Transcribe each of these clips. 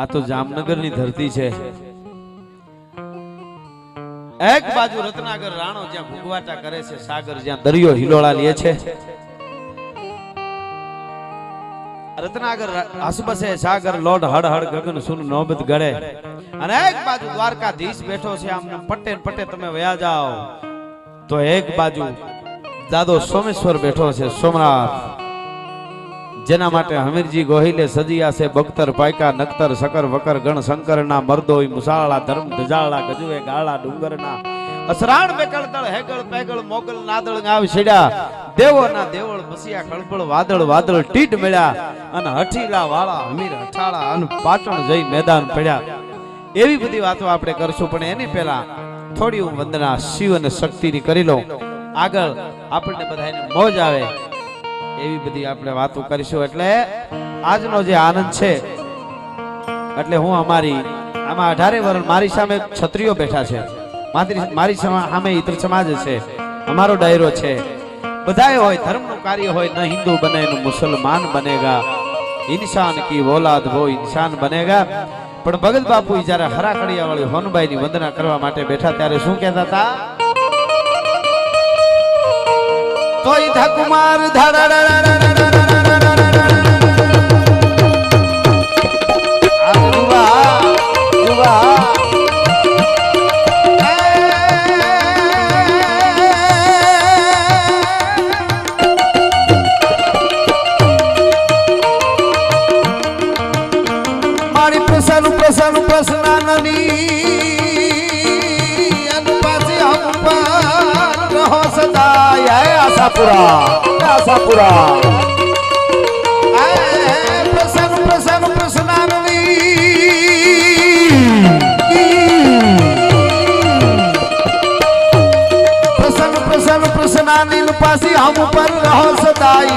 આ તો જામનગરની ધરતી છે। એક બાજુ રત્નાગર રાણો જ્યાં ભૂગવાટા કરે છે, સાગર જ્યાં દરિયો હિલોળા લે છે, રત્નાગર હસબસે સાગર લોડ હડ હડ ગગન સુન નોબત ગળે, અને એક બાજુ દ્વારકાધીશ બેઠો છે, આમ પટ્ટે પટ્ટે તમે વયા જાઓ તો એક બાજુ દાદો સોમેશ્વર બેઠો છે, સોમનાથ, જેના માટે હમીરજી ગોહિલે સજીયા છે બખ્તર પાયકા નખ્તર શકર વકર ગણ શંકરના મર્દોય મુસાળા ધર્મ ધજાળા ગજવે ગાળા ડુંગરના અસરાણ બેકળ દળ હેગળ પેગળ મોગલ નાદળ ગાવ છેડ્યા, દેવોના દેવળ બસિયા કળબળ વાદળ વાદળ ટીટ મળ્યા, અને હઠીલા વાળા હમીર હઠાળા અને પાટણ જઈ મેદાન પડ્યા। એવી બધી વાતો આપણે કરશું, પણ એની પહેલા થોડી હું વંદના શિવ અને શક્તિની કરી લઉં, આગળ આપણને બધાને મોજ આવે એવી બધી આપણે વાતો કરીશું। એટલે આજનો જે આનંદ છે, એટલે હું અમારી આમાં 18 વર્ષ મારી સામે ક્ષત્રિયો બેઠા છે, મારી સામે ઇતર સમાજ છે, અમારો ડાયરો છે, બધાએ હોય ધર્મનું કાર્ય હોય, ન હિન્દુ બને ન મુસલમાન બનેગા, ઇન્સાન કી ઓલાદ વો ઇન્સાન બનેગા। પણ ભગત બાપુ જ્યારે હરાકડિયા વાળી હોનબાઈની વંદના કરવા માટે બેઠા ત્યારે શું કહેતા હતા? તો ઈધા કુમાર મારી પ્રસન્ન પ્રસન્ન પ્રસન્નાની અનપાસી હમ પર રહો સદા। આશાપુરા આશાપુરા પ્રસન્ન પ્રસન્ન પ્રસન્નાની પ્રસન્ન પ્રસન્ન પ્રસન્નાની પાસી હમ પર રહો સદાઈ,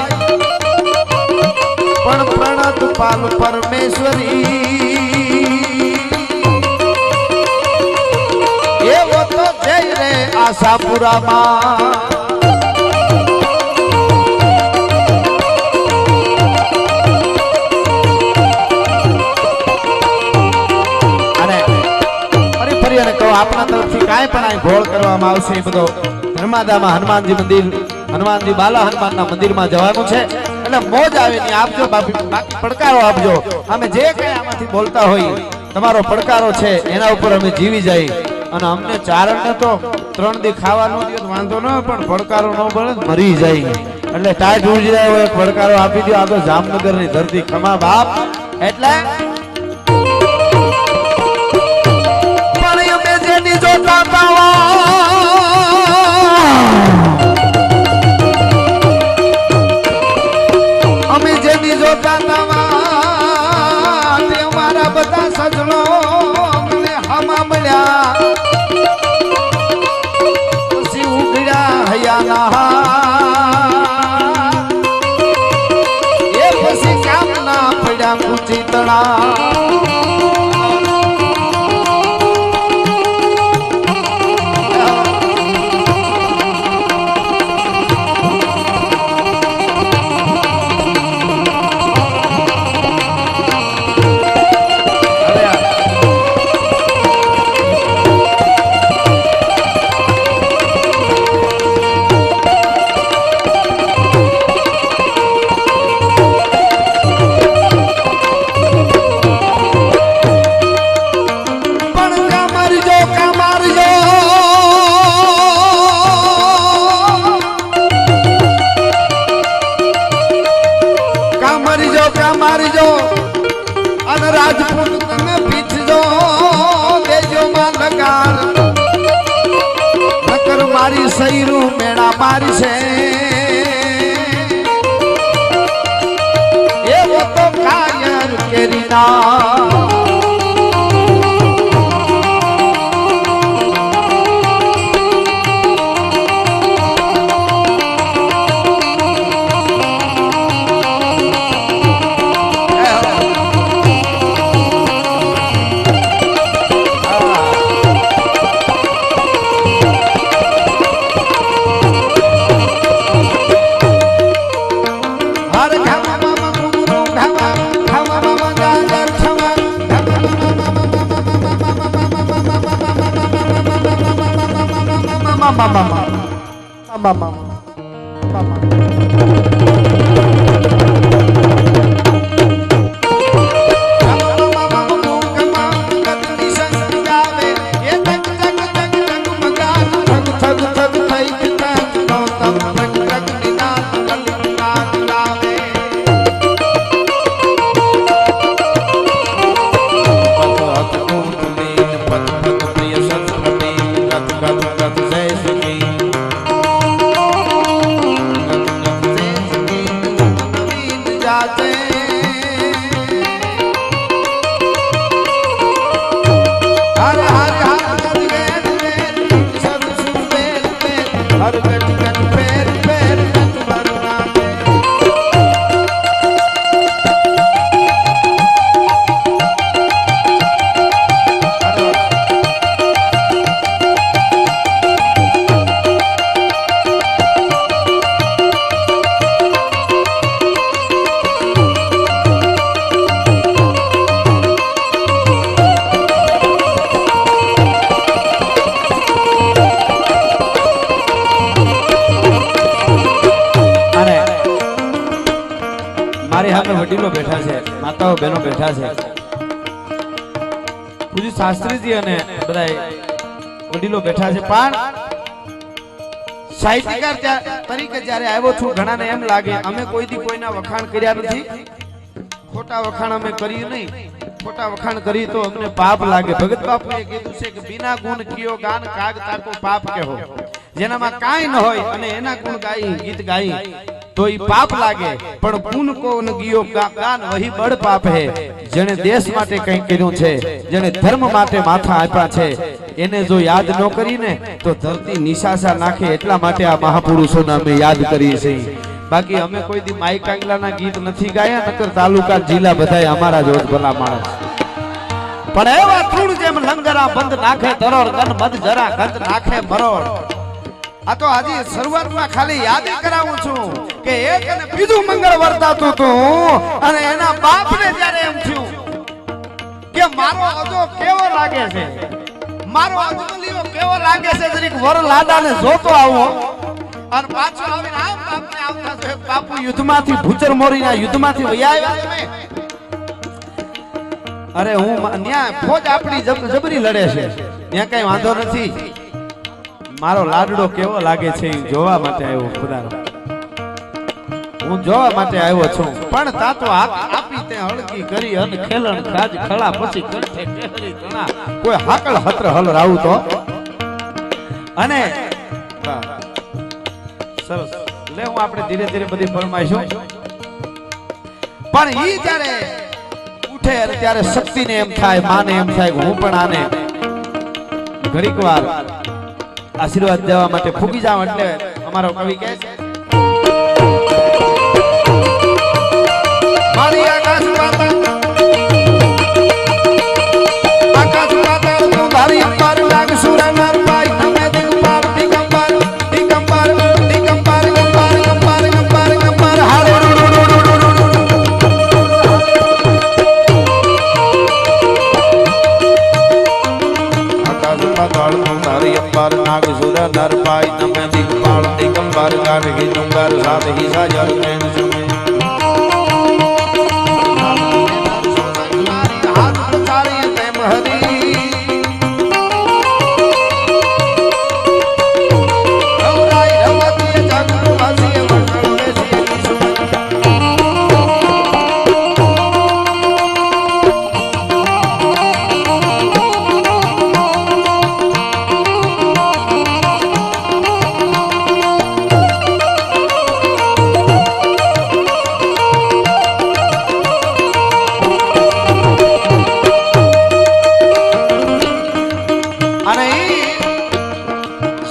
પણ પ્રણત પાલ પરમેશ્વરી એવો તો જય રે આશાપુરામાં। આપણા તરફથી કાંઈ પણ અહીં ભોળ કરવામાં આવશે, એ બધો ધર્માદામાં હનુમાનજી મંદિર, હનુમાનજી બાલા હનુમાનના મંદિરમાં જવાનું છે, એટલે મોજ આવે ની આપજો, બાકી પડકારો આપજો। અમે જે કઈ આમાંથી બોલતા હોય, તમારો પડકારો છે એના ઉપર અમે જીવી જાય, અને અમને ચારણને તો 3 દી ખાવાનું દે તો વાંધો ન, પણ પડકારો ન મળે મરી જાય, એટલે ટાઈટ ઉડી જાય હોય પડકારો આપી દો। આ તો જામનગરની ધરતી ખમા બાપ, એટલે અમે જેની જોતા તે અમારા બધા સજનો અમને હમા મળ્યા, પછી ઉઘડ્યા હૈયાના એ પછી કામ ના પડ્યા કુચી તણા। મારજો અને રાજપૂત તમે પીછજો, દેજો માં લગાર નકર મારી સૈરું મેળા મારી છે, એવો તો કાયર કેરીના। મારી સામે વડીલો બેઠા છે, માતાઓ બહેનો બેઠા છે, પૂજ્ય શાસ્ત્રીજી અને બધા વડીલો બેઠા છે. પણ સાહિત્યકાર તરીકે જ્યારે આવ્યો છું, ઘણાને એમ લાગે અમે કોઈ દી કોઈના વખાણ કર્યા નથી, ખોટા વખાણ અમે કર્યું નહીં, ખોટા વખાણ કરી તો અમને પાપ લાગે. ભગત બાપુએ કીધું છે કે બિના ગુણ કિયો ગાન કાગ તાકો પાપ કહેવો. જેનામાં કાંઈ ન હોય અને એના ગુણ ગાઈ ગીત ગાઈ તો ઈ પાપ લાગે, પણ ગુણ કોન ગિયો ગાન વહી બળ પાપ હે. જેણે દેશ માટે કંઈ કર્યું છે, જેણે ધર્મ માટે માથા આપ્યા છે, એને જો યાદ ન કરીને તો ધરતી નિશાસા નાખે. એટલા માટે આ મહાપુરુષોને અમે યાદ કરીએ છીએ. બાકી અમે કોઈ દી માઈ કાંગલાના ગીત નથી ગાયા, નકર તાલુકા જિલ્લા બધાય અમારા જ ભલા માણસ. પણ એવા તૃણ જેમ લંગરા બંધ નાખે તરોડ, ગન મધ જરા ગંધ નાખે મરોડ. આ તો આજે શરૂઆતમાં ખાલી યાદ કરાવું છું કે એક અને બીજું મંગળ વર્તાતું હતું અને એના બાપને જ્યારે એમ થયું કે મારો અજો કેવો લાગે છે, મારો અજમલિયો કેવો લાગે છે, જરીક વર લાડાને જોતો આવો. અને પાછો આવીને આમ બાપને આવતા છે, બાપુ યુદ્ધમાંથી ભૂચર મોરીના યુદ્ધમાંથી વયા આવ્યા તમે. અરે હું ન્યા ફોજ આપણી જબરી લડે છે, ત્યાં કઈ વાંધો નથી, મારો લાડડો કેવો લાગે છે એ જોવા માટે આવ્યો. ખુદાનો હું જોવા માટે આવ્યો છું. પણ તા તો આપી તે હળકી કરી અને ખેલણ કાજ ખળા પછી કંઠે કેહરી તણા કોઈ હાકળ હત્ર હલ રાવું તો. અને સરસ લે હું આપણે ધીરે ધીરે બધી ફરમાઈશું. પણ ઈ જ્યારે ઉઠે ત્યારે શક્તિને એમ થાય, માને એમ થાય કે હું પણ આને ઘડીક વાર આશીર્વાદ દેવા માટે ફૂગી જાવ. એટલે અમારો કવિ કહે છે મારી આકાશ પાતાળ તું ધારી અંબાર લાગ સુરનર પાઈ તમે દિગંબર દિગંબર દિગંબર દિગંબર ગંબર ગંબર ગંબર ગંબર હારે આકાશ પાતાળ તું ધારી અંબાર નાગ સુર નર પાઈ તમે દિગંબર દિગંબર ગાઢી ડુંગર સાધહી સાજર પ્રેમ સુમે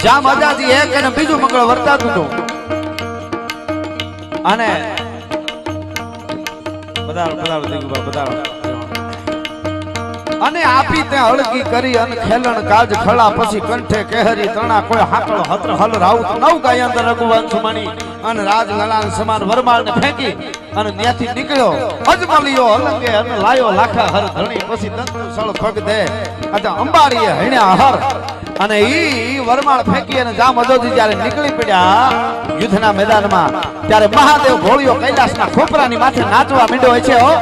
શ્યામ આઝાદી એક અને બીજું મંગળ વર્તાતું હતું. અને અને આપી તે હળકી કરી અને ખેલણ કાજ ખળા પછી કંઠે કેહરી તણા કોઈ હાકળ હત્ર હલ રાઉત નવ ગાય અંદર રઘુવંશ મણી અને રાજ લલાન સમાન વરમાળ ને ફેંકી અને ત્યાંથી નીકળ્યો અજમલિયો અલંગે અને લાયો લાખા હર ધણી પછી દંતુ સળ પગ દે અજા અંબાડીએ હણ્યા હર અને ઈ વરમાળ ફેંકી અને જામ અજોજી જ્યારે નીકળી પડ્યા યુદ્ધના મેદાનમાં ત્યારે મહાદેવ ભોળિયો કૈલાસના ખોપરાની માથે નાચવા માંડ્યો હોય છે હો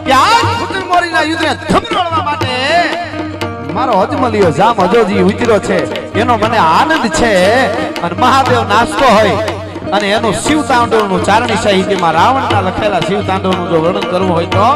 કે આ ખુદરમોરીના યુદ્ધને ધમરોળવા માટે મારો અજમલિયો જામ અજોજી ઉતર્યો છે એનો મને આનંદ છે અને મહાદેવ નાચતો હોય અને એનું શિવ તાંડવનું ચારણી સાહિત્યમાં રાવણના લખેલા શિવ તાંડવનું જો વર્ણન કરવું હોય તો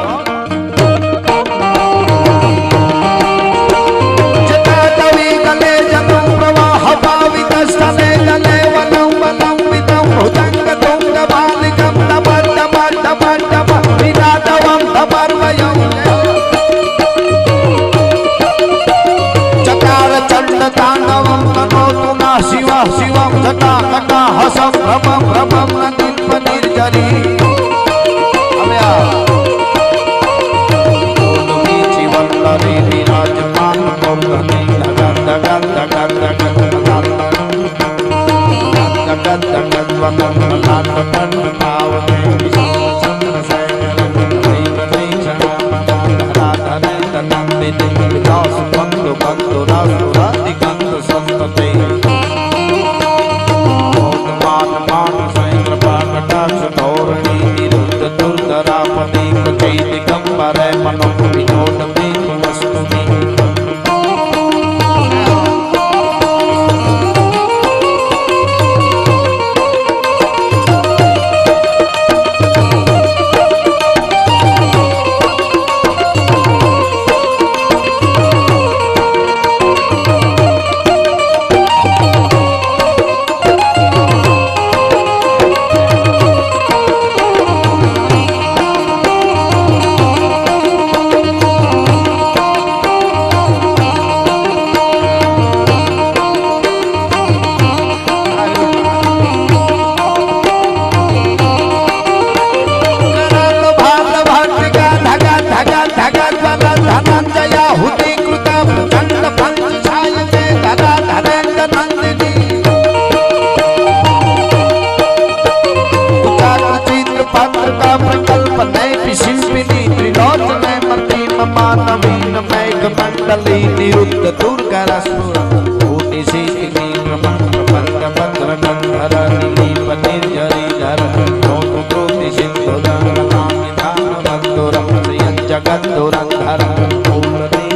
શિવા શિવમ જટા કટા હસમ ભ્રમમ ભ્રમમ નદીન પનીર જરી હવે આ ઓલવી જીવન લરી વિરાજમાન મોગની ધગા ધગા ધગા ધગા ધગા ધગા ધગા વનમ લાટ પન ભાવને ચંદ્ર સૈન દૈવ દૈ જના રાધને તનંદિની દાસ બંધુ બંધુ રાસુ રાતિ ગંધ સંતતે निरुद्ध दुर्गा रसुर भूति सीति प्रपंच पंच पंद्र गंधर नीली पनीर जरी धर नोतु क्रोधि सिंधु धर नामी धान बंधुर श्रियं जगत दुरंधर पूर्णति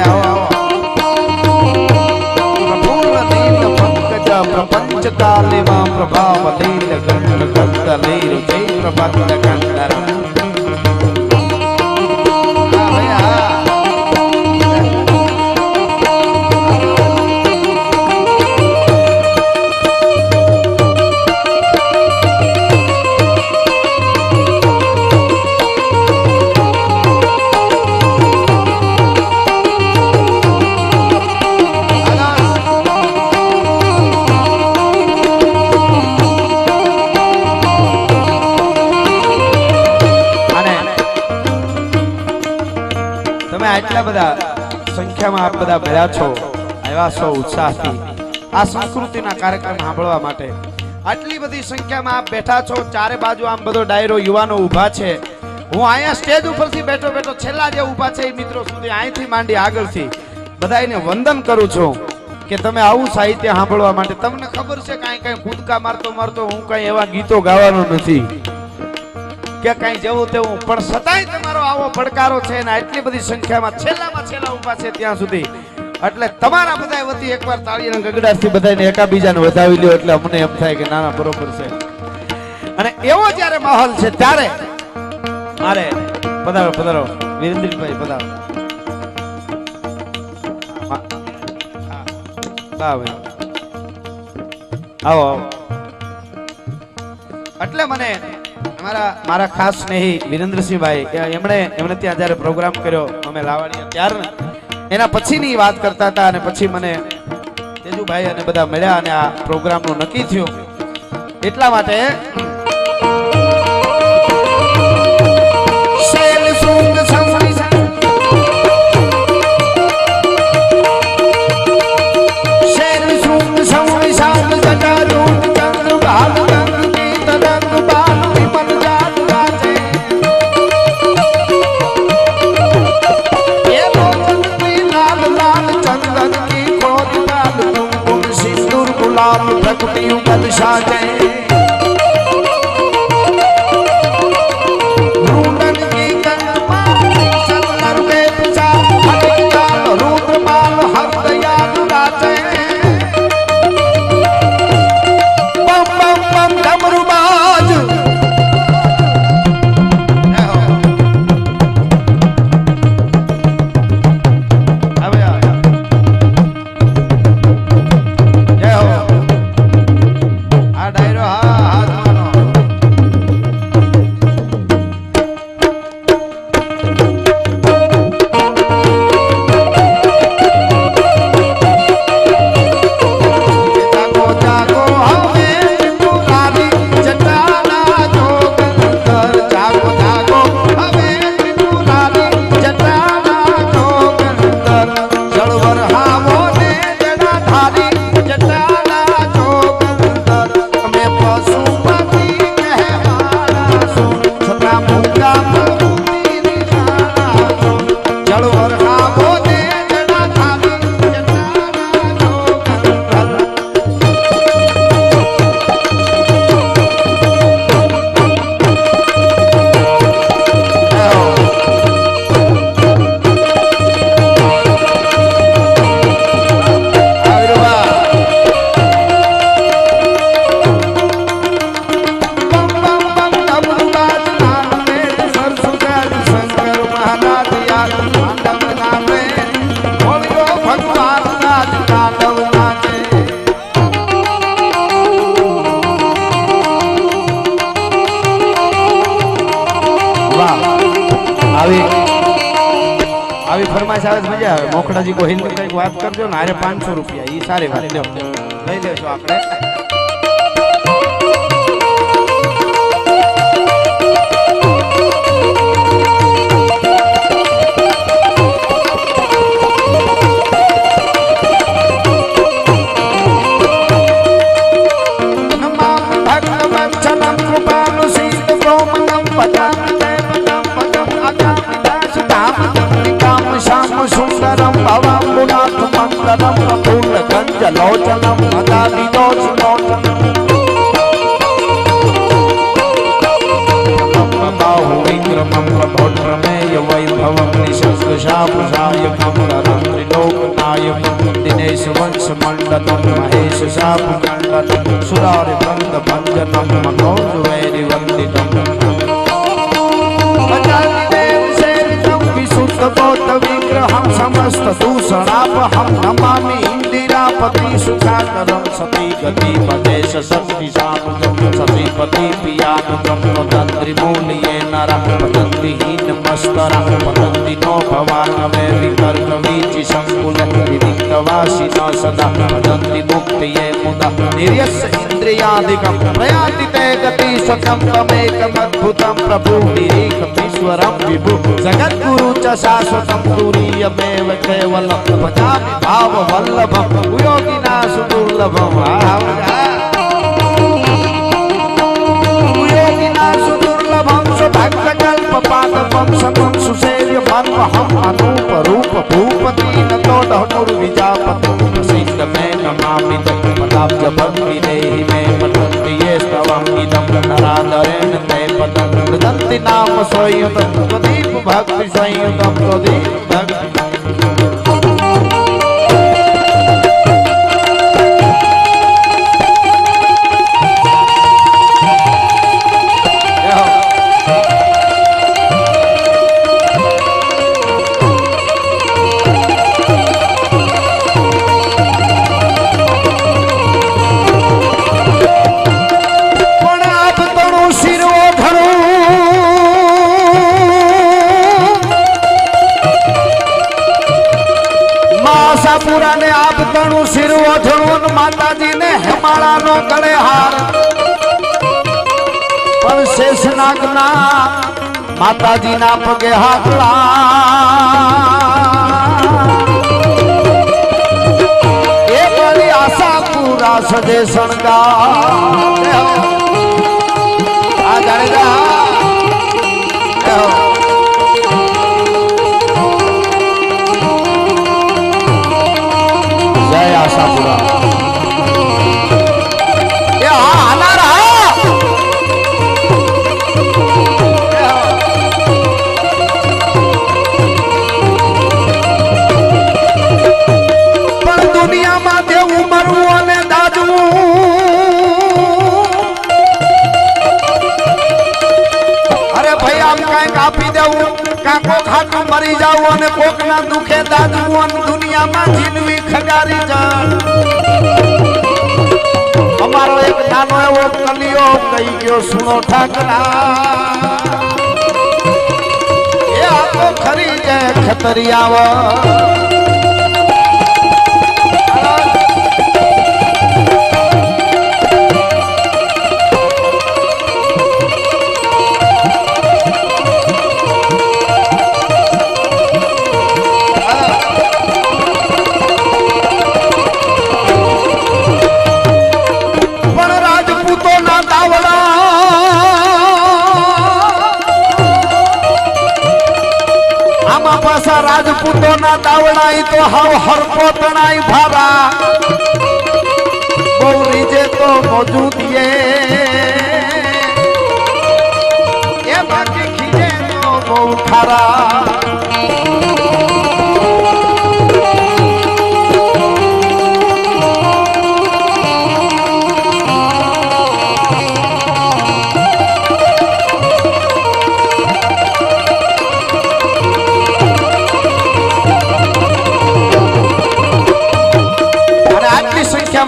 आओ आओ पूर्णति पंकज प्रपंच काले मां प्रभाव लील गंध गंधले रुचि प्रबंध गंधर આટલા બધા સંખ્યામાં આપ બધા મળ્યા છો આવ્યા છો ઉત્સાહથી આ સંસ્કૃતિના કાર્યક્રમ સાંભળવા માટે આટલી બધી સંખ્યામાં આપ બેઠા છો ચારે બાજુ આમ બધો ડાયરો યુવાનો ઊભા છે હું અહીંયા સ્ટેજ ઉપરથી બેઠો બેઠો છેલ્લા જે ઊભા છે એ મિત્રો સુધી અહીંથી માંડી આગળથી બધાને વંદન કરું છું કે તમે આવું સાહિત્ય સાંભળવા માટે તમને ખબર છે કાંઈ કૂદકા મારતો મારતો હું કાંઈ એવા ગીતો ગાવાનો નથી કે કાંઈ જેવું તેવું પણ છતાંય તમારો આવો પડકારો છે અને આટલી બધી સંખ્યામાં છેલ્લામાં છેલ્લા ઊભા છે ત્યાં સુધી એટલે તમારા બધા વતી એકવાર તાળીના ગગડાથી બધાને એકાબીજાને વધાવી લ્યો એટલે અમને એમ થાય કે નાના બરોબર છે અને એવો જ્યારે માહોલ છે ત્યારે અરે પધારો પધારો વિરેન્દ્રભાઈ પધારો આવો આવો એટલે મને મારા ખાસ સ્નેહી વિરેન્દ્રસિંહભાઈ એમણે ત્યાં જ્યારે પ્રોગ્રામ કર્યો અમે લાવાડીયા ત્યારે એના પછીની વાત કરતા હતા અને પછી મને તેજુભાઈ અને બધા મળ્યા અને આ પ્રોગ્રામનું નક્કી થયું એટલા માટે આવી ફરમાઈશ આવે તો મજા આવે મોખડાજી ગોહિલ ની કઈક વાત કરજો ને હારે 500 રૂપિયા ઈ સારી વાત લ્યો લઈ લેજો આપણે सुंदरम भवाम्बुनाथ मंगलम प्रफुल्ल गंज लोचनम मदादि दोष बाहु विक्रमम प्रभोत्रमेय वैभवम निशस्त्र शापसायकम नरं त्रिलोकनायकम दिनेश वंश मंडलम महेश शाप मंडलम सुरारि वृंद भंजनम मनोज वैरि वंदितम बौद्ध विग्रहं समस्त दूषणापहं नमामि इंदिरापति सुखाकरं सती गति पदेश शक्ति सानुगम सतीपति पियानुगम पतंत्रि मूल्ये नरः पतंति हीन मस्तरः पतंति नो भवानवे विकर्क वीचि संकुल विदिक्तवासी न सदा पतंति मुक्तिये मुदा निर्यस्य इंद्रियादिकं प्रयाति ते गति सत्यं तमेकमद्भुतं प्रभु निरीक्षमीश्वरं विभु जगद्गुरु च शाश्वतं तुरीयमेव केवलं भजामि भाववल्लभं योगिना सुदुर्लभं योगिना सुदुर्लभं सुभक्तकल्पपादपं सतं सुसेव्यमन्वहं अनूपरूप भूपति नतोऽनुर्विजापतं प्रसीद मे नमामि पदाब्जभक्ति देहि मे पठन्ति ये स्तवम् इदं नरादरेण ते पदं मृदन्ति नाम स्वयुतं त्वदीप भक्ति संयुतं त्वदीप भक्ति पूरा ने आप तणु सिर ओझणुन माताजी ने हेमाड़ा नो गले हार पर शेषनाग ना माताजी ना पगे हाथला ए बड़ी आशा पूरा सजे शणगार आ जानेगा जय आशापुरा ये आना रहा पर दुनिया में देव मरવું અને દાદવું अरे भाई आम कहीं આપી દેવું કાકો ખાટું મરી જાવું અને કોકના દુખે દાદવું અને દુનિયામાં જીનવી ખગારી જાણ અમારો એક નાનો એવો કલિયો કહી ગયો સુનો ઠાકરા એ આ તો ખરી જય ખતરિયાવા રાજપૂતો ના દાવડાઈ તો હાવ હરકો તણાઈ ભારા બહુ રીજે તો મોજૂદીએ એ બાકી ખીજે તો બહુ ખારા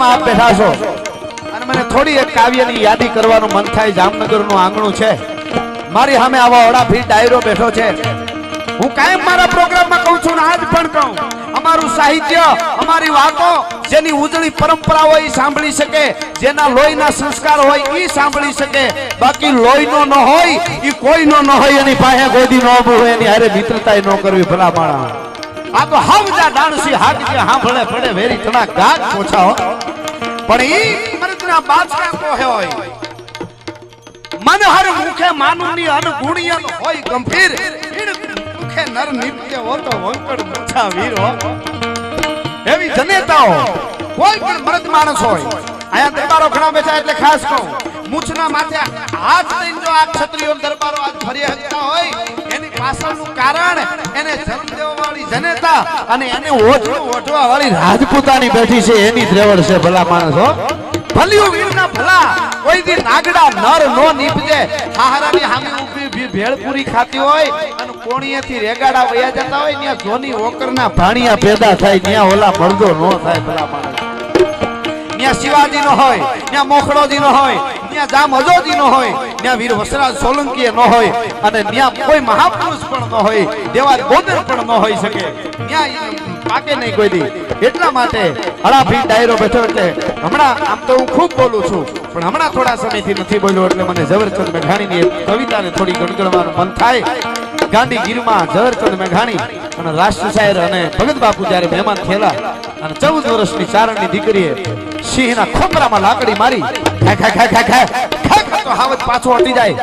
आप बैठा छो અને મને થોડી એક કાવ્યની યાદી કરવાનું મન થાય જામનગરનું આંગણું છે મારી સામે આવો ઓડાફી ડાયરો બેઠો છે હું કાયમ મારા પ્રોગ્રામમાં કહું છું ને આજ પણ કહું, અમારું સાહિત્ય, અમારી વાતો જેની ઉજળી પરંપરા હોય એ સાંભળી શકે, જેના લોહીના સંસ્કાર હોય એ સાંભળી શકે, બાકી લોહીનો ન હોય એ કોઈનો ન હોય, એની પાસે ગોદી ન હોય, એની હારે મિત્રતા ન કરવી ભલા માણા. આ તો હાવજા ડાણસી હાક જે સાંભળે પડે વેરી તણા ગાગ પોછા પણ ઈ મરદના બાદશાહ કો હોય મન હર મુખે માનુની અનગુણિયન હોય ગંભીર ઈણ મુખે નર નિત્ય હો તો વંકડ મુછા વીર હો. એવી જનેતાઓ કોઈ પણ મરદ માણસ હોય, આયા દરબારો ઘણા બેઠા એટલે ખાસ કહું, મૂછના માથે હાથ દઈને જો આ ક્ષત્રિયો દરબારો આજ ફરી હકતા હોય એની પાછળનું કારણ એને જન્મ દેવા વાળી જનેતા અને એને ઓઢવા વાળી રાજપૂતાની બેઠી છે એની ત્રેવડ છે ભલા માણસો. ભલિયું વીરના ભલા કોઈ દી નાગડા નર નો નીપજે, હાહરાની હામી ઊભી ભેળપુરી ખાતી હોય અને કોણીએથી રેગાડા વયા જતા હોય ત્યાં જોની ઓકરના ભાણિયા પેદા થાય, ત્યાં ઓલા મરદો નો થાય ભલા માણસ. ત્યાં શિવાજી નો હોય, ત્યાં મોખડોજી નો હોય, ત્યાં જામ અજોજી નો હોય, ત્યાં વીર વસરાજ સોલંકી નો હોય અને ત્યાં કોઈ મહાપુરુષ પણ ન હોય, દેવા ગોદર પણ ન હોઈ શકે, ત્યાં પાકે નહીં કોઈ દી. એટલા માટે હળાફી ડાયરો બેઠો એટલે હમણાં આમ તો હું ખૂબ બોલું છું પણ હમણાં થોડા સમયથી નથી બોલ્યો એટલે મને ઝવેરચંદ મેઘાણીની કવિતાને થોડી ગણગણવાનું મન થાય. ગાંધીગીરમાં ઝવેરચંદ મેઘાણી અને રાષ્ટ્ર શાયર અને ભગત બાપુ જ્યારે મહેમાન થયેલા અને 14 વર્ષની ચારણની દીકરીએ સિંહના ખોપરામાં લાકડી મારી તો હાવજ પાછો હટી જાય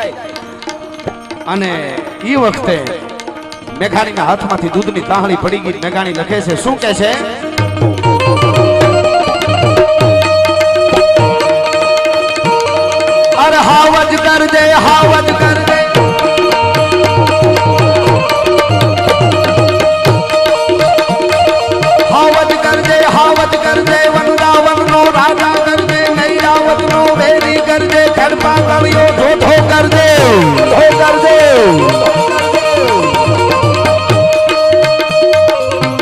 અને ઈ વખતે મેઘાણીના હાથમાંથી દૂધની તાહળી પડી ગઈ. મેઘાણી લખે છે, શું કહે છે? અરે હાવજ કર દે, હાવજ કર દે, હાવજ કર દે, હાવજ કર દે, વનરાવન નો રાજા કર દે, નૈરાવત નો વેરી કર દે, ખડપા કર્યો ઢોઢો કર દે, ઢો કર દે,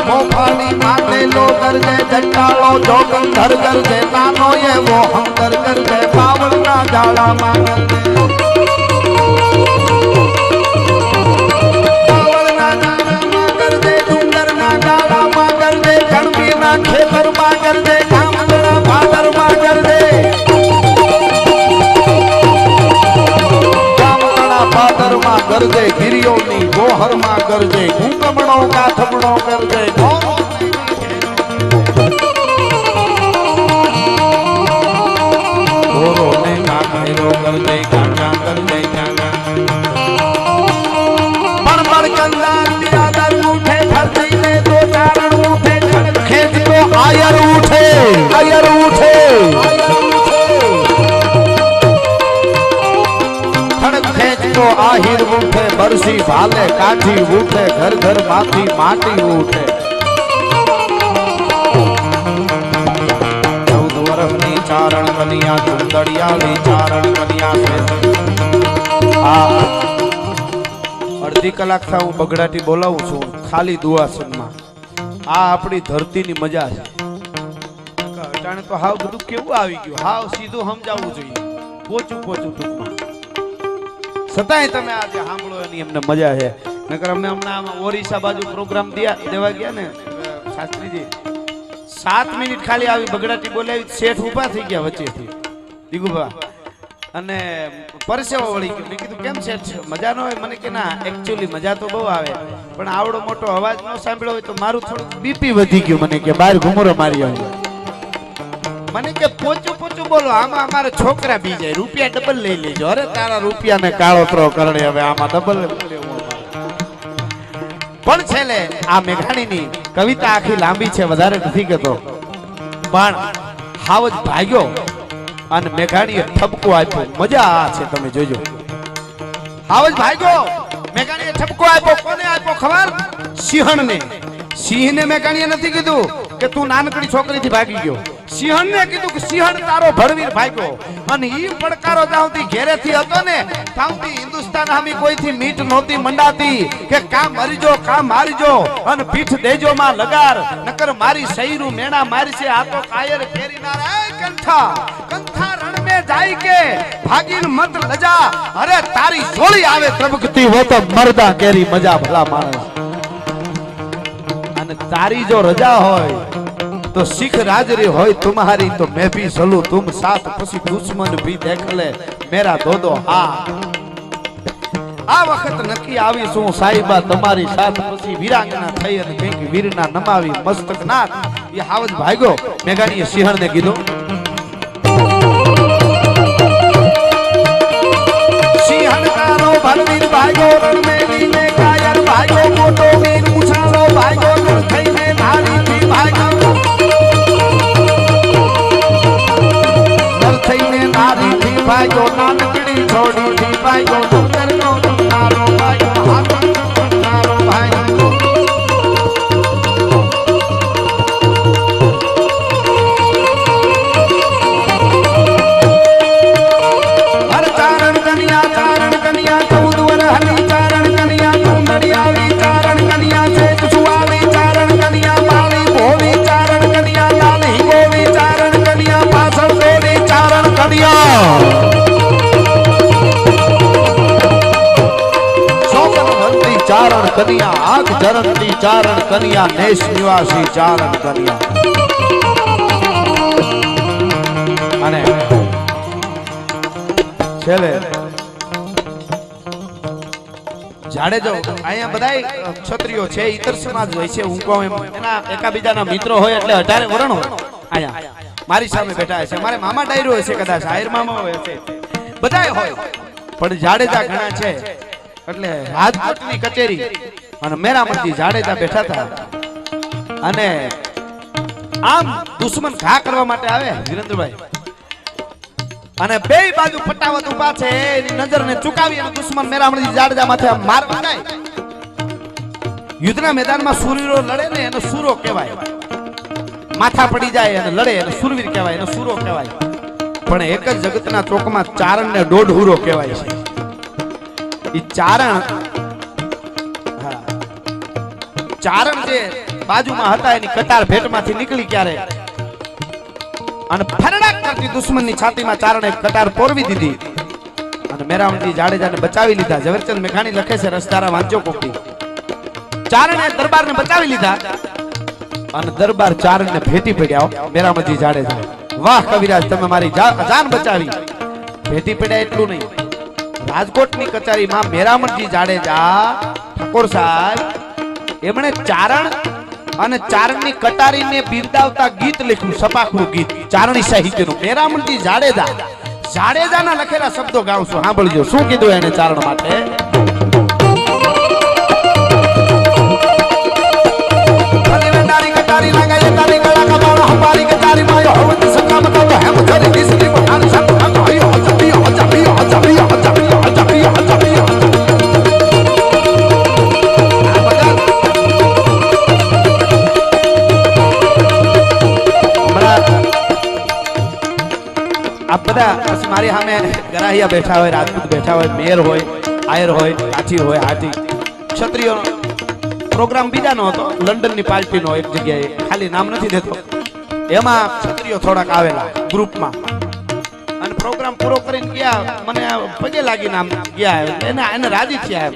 મોફાની માથે લો કર દે, જટાળો જોગંધર કર દે, નાનો એવો હંકર કર દે, પાવળના જાળામાં કર દે, પાવળના જાળામાં કર દે, ડુંગરના જાળામાં કર દે, કણબીના ખેતરમાં કર દે, કામદના ભાદરમાં કર દે, કામદના ભાદરમાં કર દે, ગિરિયોની ગોહરમાં કર દે, ગુંગમણો કાથમણો કર દે, ગોરોને કાકડો કર દે, કાકા કર દે, કાકા બળબળ કંદાર બિરાદર ઉઠે, ફરતીને તો ચારણ ઉઠે, ખેત તો આયર ઉઠે, આયર ઉઠે, ખડક ખેંચ તો આહિર ઉઠે, બરસી ભાલે કાઠી ઉઠે, ઘર ઘર માંથી માટી ઉઠે. 14 વર્ષની ચારણ કન્યા ચુંદડિયાળી ચારણ કન્યા આ અડધી કલાક થી હું બગડાટી બોલાવું છું ખાલી દુઆસનમાં. આ આપણી ધરતીની મજા છે. અટાણે તો હાવ બધું કેવું આવી ગયું, હાવ સીધું સમજાવવું જોઈએ, પોચું પોચું ટૂંકમાં. છતાંય તમે આજે સાંભળો એની એમને મજા છે. નકર અમે હમણાં ઓરિસ્સા બાજુ પ્રોગ્રામ દેવા ગયા ને શાસ્ત્રીજી, 7 મિનિટ ખાલી આવી બગડાટી બોલાવી, શેઠ ઊભા થઈ ગયા વચ્ચેથી દીગુભા અને પરસેવો વળી ગયો. મેં કીધું કેમ શેઠ મજા ન હોય? મને કે ના એકચ્યુઅલી મજા તો બહુ આવે પણ આવડો મોટો અવાજ ન સાંભળ્યો હોય તો મારું થોડું બીપી વધી ગયું. મને કે બહાર ઘુમરો મારી આવ્યો. મને કે પોચું પોચું બોલો, આમાં અમારે છોકરા બી જાય, રૂપિયા ડબલ લઈ લેજો. અરે તારા રૂપિયા ને કાળોતરો કરડે, હવે આમાં ડબલ પણ છેલ્લે આ મેઘાણીની કવિતા આખી લાંબી છે, વધારે નથી કહેતો પણ હાવજ ભાગ્યો અને મેઘાણીએ ઠપકો આપ્યો. મજા આ છે, તમે જોજો. હાવજ ભાગ્યો, મેઘાણીએ ઠપકો આપ્યો. કોને આપ્યો ખબર? સિંહણને. સિંહને મેઘાણીએ નથી કીધું કે તું નાનકડી છોકરીથી ભાગી ગયો, સિંહણને કીધું કે સિંહણ તારો ભડવીર ભાગ્યો. અને ઈ પડકારો જાવતી ઘેરેથી હતો ને તાવતી હિન્દુસ્તાન હામી કોઈથી મીઠ નહોતી મંડાતી કે કા મરીજો કા મારીજો અને પીઠ દેજો માં લગાર, નકર મારી સૈરું મેણા મારી છે. આ તો કાયર ફેરીનાર એ કંઠા કંઠા રણ મે જાય કે ભાગીન મત લજા અરે તારી સોળી આવે ત્રબકતી वो तो मर्दा केरी मजा भला मानस અને તારી જો રજા હોય तो सिख राजरी होय तुम्हारी तो मैं भी चलूं तुम साथ पसी दुश्मन भी देख ले मेरा दो दो हा आ वखत नक्की आवी सु साहिबा तुम्हारी साथ पसी वीरांगना થઈ અને કંઈક વીરના નમાવી મસ્તક નાથ એ હાવજ ભાગ્યો મેઘાણીએ સિંહણ ને કીધું સિંહણ તારો ભરવીર ભાગ્યો રણમેલી ને કાયર ભાગ્યો મોટો વીર ઉછાળો ભાગ્યો નર થઈને નારી થી ભાગ્યો થઈને નારી થી ભાગ્યો નાનકડી છોડી થી ભાગ્યો ડુંગર નો ડુંગારો ભાગ્યો હાથ ડુંગારો ભાગ્યો હર ચારણ કન્યા 14 વર હની ચારણ કન્યા સુંદરિયાવી ચારણ કન્યા છે સુવાલી ચારણ કન્યા માળી ભોળી ચારણ કન્યા લાલી ગોવી ચારણ કન્યા પાછળ દોરી ચારણ કન્યા શોકનવંતી ચારણ કન્યા આગ જરંતી ચારણ કન્યા નેશ નિવાસી ચારણ કન્યા અને છેલ્લે જાડેજો અહીંયા બધાય ક્ષત્રિયો છે ઈતર સમાજ હોય છે હું કહું એમ એના એકાબીજાના મિત્રો હોય એટલે 18 વરણ હોય અહીંયા મારી સામે બેઠા છે મારે મામા ડાયરો હોય છે કદાચ આયર મામા હોય છે બધાય હોય પણ જાડેજા ઘણા છે એટલે રાજકોટની કચેરી અને મેરામણજી જાડેજા બેઠા હતા અને આમ દુશ્મન ઘા કરવા માટે આવે વિરેન્દ્રભાઈ અને બે બાજુ પટાવત ઉભા છે એની નજરને ચુકાવી અને દુશ્મન મેરામણજી જાડેજા માથે માર બનાય યુદ્ધના મેદાનમાં સૂરવીરો લડે ને એનો સૂરો કહેવાય માથા પડી જાય અને લડે એને સૂરવીર કહેવાય એનો સૂરો કહેવાય પણ એક જ જગતના ચોકમાં ચારણને દોઢહુરો કહેવાય છે ઈ ચારણ ચારણ જે બાજુમાં હતા એની કતાર ભેટમાંથી નીકળી ક્યારે અને ફરડાક કરતી દુશ્મનની છાતીમાં ચારણે કટાર પોરવી દીધી અને મેરામણજી જાડેજાને બચાવી લીધા ઝવેરચંદ મેઘાણી લખે છે રસધારા વાંચો કોકી ચારણે દરબારને બચાવી લીધા અને દરબાર ચારણને ભેટી પડ્યા મેરામણજી જાડેજા વાહ કવિરાજ તમે મારી જાન બચાવી ભેટી પડ્યા એટલું નહીં રાજકોટની કચેરીમાં મેરામણજી જાડેજા ઠાકોર સાહેબ એમણે ચારણ અને ચારણની કટારીને બિરદાવતા ગીત લખ્યું સપાખરું ગીત ચારણી સાહિત્યનું મેરામણજી જાડેજાના લખેલા શબ્દો ગાઉં છું સાંભળજો શું કીધું એને ચારણ માટે કટારી લગાય તારી ગળા કબાળો હમારી કટારી માયો હવત સકામ તો હેમ ધરી દિસરી બહાર સબ આયો જબિયો જબિયો જબિયો જબિયો જબિયો જબિયો આ બધા મારી સામે ગરાહિયા બેઠા હોય રાજપૂત બેઠા હોય મેર હોય આયર હોય કાઠી હોય હાથી ક્ષત્રિયો પ્રોગ્રામ બીજાનો હતો લંડનની પાર્ટીનો એક જગ્યાએ ખાલી નામ નથી દેતો એમાં ક્ષત્રિયો થોડાક આવેલા ગ્રુપમાં અને પ્રોગ્રામ પૂરો કરીને ગયા મને પગે લાગીને આમ ગયા એને રાજી થયા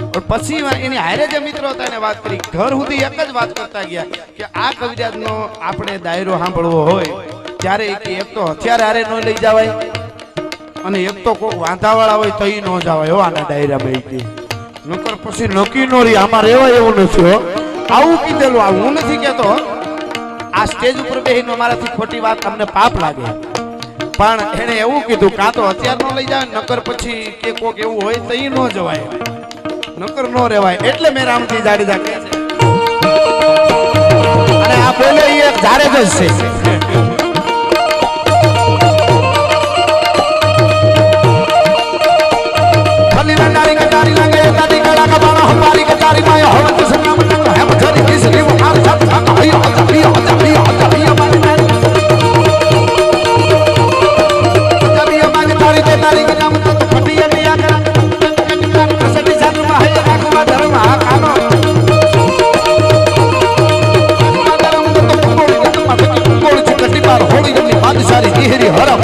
પણ પછી એની હારે જે મિત્રો હતા એને વાત કરી ઘર સુધી એક જ વાત કરતા ગયા કે આ કવિરાજનો આપણે દાયરો સાંભળવો હોય ત્યારે એક તો હથિયાર હારે ન લઈ જવાય અને એક તો કોઈ વાંધાવાળા હોય તો ન જવાય હો આના ડાયરામાં કે નકર પછી નક્કી નો રહી આમાં રહેવાય એવું નથી આવું કીધેલું આ હું નથી કહેતો આ સ્ટેજ ઉપર બેહીને મારાથી ખોટી વાત તમને પાપ લાગે પણ એને એવું કીધું કાં તો હથિયાર ન લઈ જાય નકર પછી કે કોક એવું હોય તો ન જવાય નકર ન રહેવાય એટલે મેરામણજી જાડેજા કહે છે અને આ બોલે એ એક જાડેજો જ છે હોળી બાદશાહી હરમ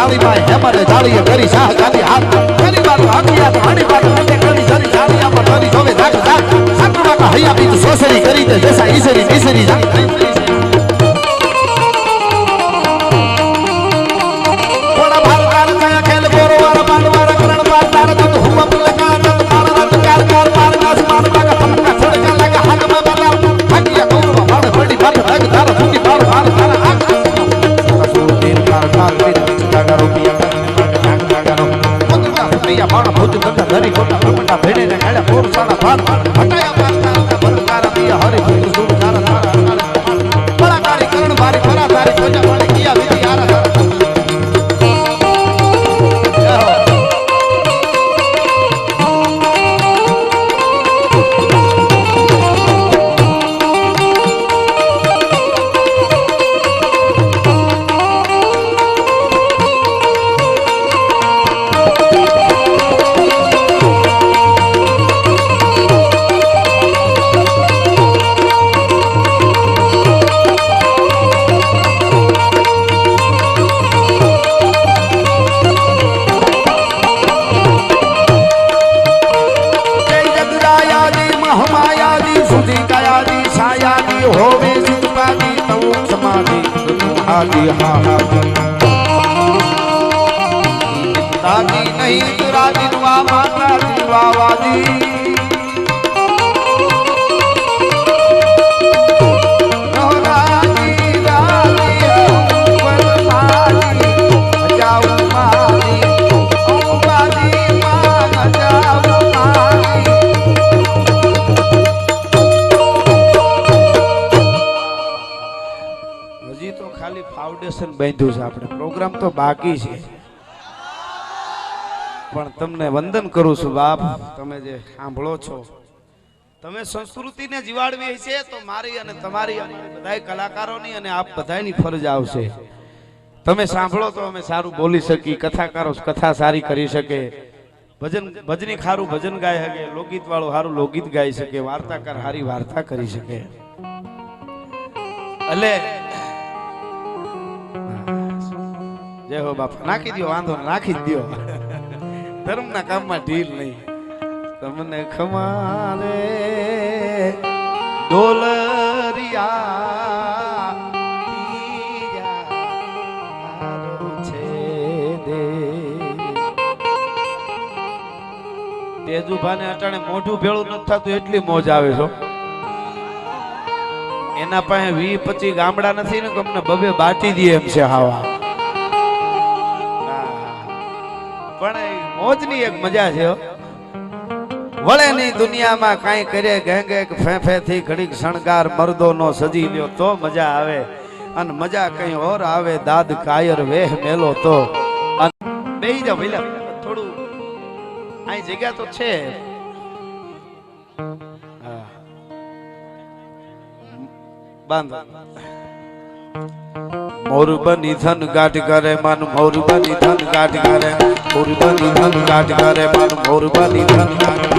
જાળી માં હેમરે જાળીએ કરી શાહ ગાલી હાથ કરી બાર હાકિયા તો હણી બાર માટે કરી જરી જાળીયા માં ધરી જોવે જાગ જાગ સાકરમાં કા હૈયા બીજ સોસરી કરી દે જસા ઈસરી ઈસરી જાગ કોણા ભાલ કાર કયા ખેલ બોરવાર માનવાર કરણ પાર તાર તો હુમ લગા નંદ તાર રત કાર કાર પાર નાસ માન બાગ ફટકા છડકા લગા હાથ માં બાલા હાકિયા ગૌરવ ભાળ પડી ભાળ ભાગ તાર ફૂટી ભાળ ભાળ તાર આગ સુરતીન કાર કાર બીજ જાગા રૂપિયા પ્રિયા બાણ ભૂત ગંગા ધરી ગોટા પ્રમટા ભેડે ને કાળા પોર સાડા ભાર હટાયા પારતા ભરકારા પિયા હરી ભૂત સુર તારા તારા બળાકારી કરણ ભારી ફરા તારી કોજા પાણી કિયા વિધિ આરા आदि हा हा ताकि नहीं तुरा दिनवा माता दिनवा वादी रोराजी राजी ऊपर मारी जाऊ मारी ओबादी मां जाऊ मारी હજી તો ખાલી ફાઉન્ડેશન બાંધ્યું છે આપણે પ્રોગ્રામ તો બાકી છે પણ તમને વંદન કરું છું બાપ તમે જે સાંભળો છો તમે સંસ્કૃતિને જીવાડવી છે તો મારી અને તમારી બધાય કલાકારોની અને આપ બધાની ફરજ આવશે તમે સાંભળો તો અમે સારું બોલી શકી કથાકારો કથા સારી કરી શકે ભજની ખારું ભજન ગાઈ શકે લોકગીત વાળું સારું લોકગીત ગાઈ શકે વાર્તાકાર સારી વાર્તા કરી શકે એટલે જય હો બાપા નાખી દો વાંધો નાખી જ દો ધર્મના કામમાં ઢીલ નહીં તમને ખમારે ડોલરિયા છે દે તેજુભાને અટાણે મોઢું ભેળું નથી થતું એટલી મોજ આવે છો એના પાસે 20-25 ગામડા નથી ને અમને બબે બાટી દે એમ છે હાવા પણ મોજની એક મજા છે વળે ની દુનિયામાં કાંઈ કરે ગેંગે ફેફે થી ઘડીક શણગાર મર્દો નો સજી લ્યો તો મજા આવે અને મજા કઈ ઓર આવે દાદ કાયર વેહ મેલો તો બેહી જાવ ભઈલા થોડું અહીં જગ્યા તો છે બાંધો મોર બની ધન ગાઢ કરે મન મોર બની ધન ગાઢ કરે મોર બની ધન ગાઢ કરે મન મોર બની ધન ગાઢ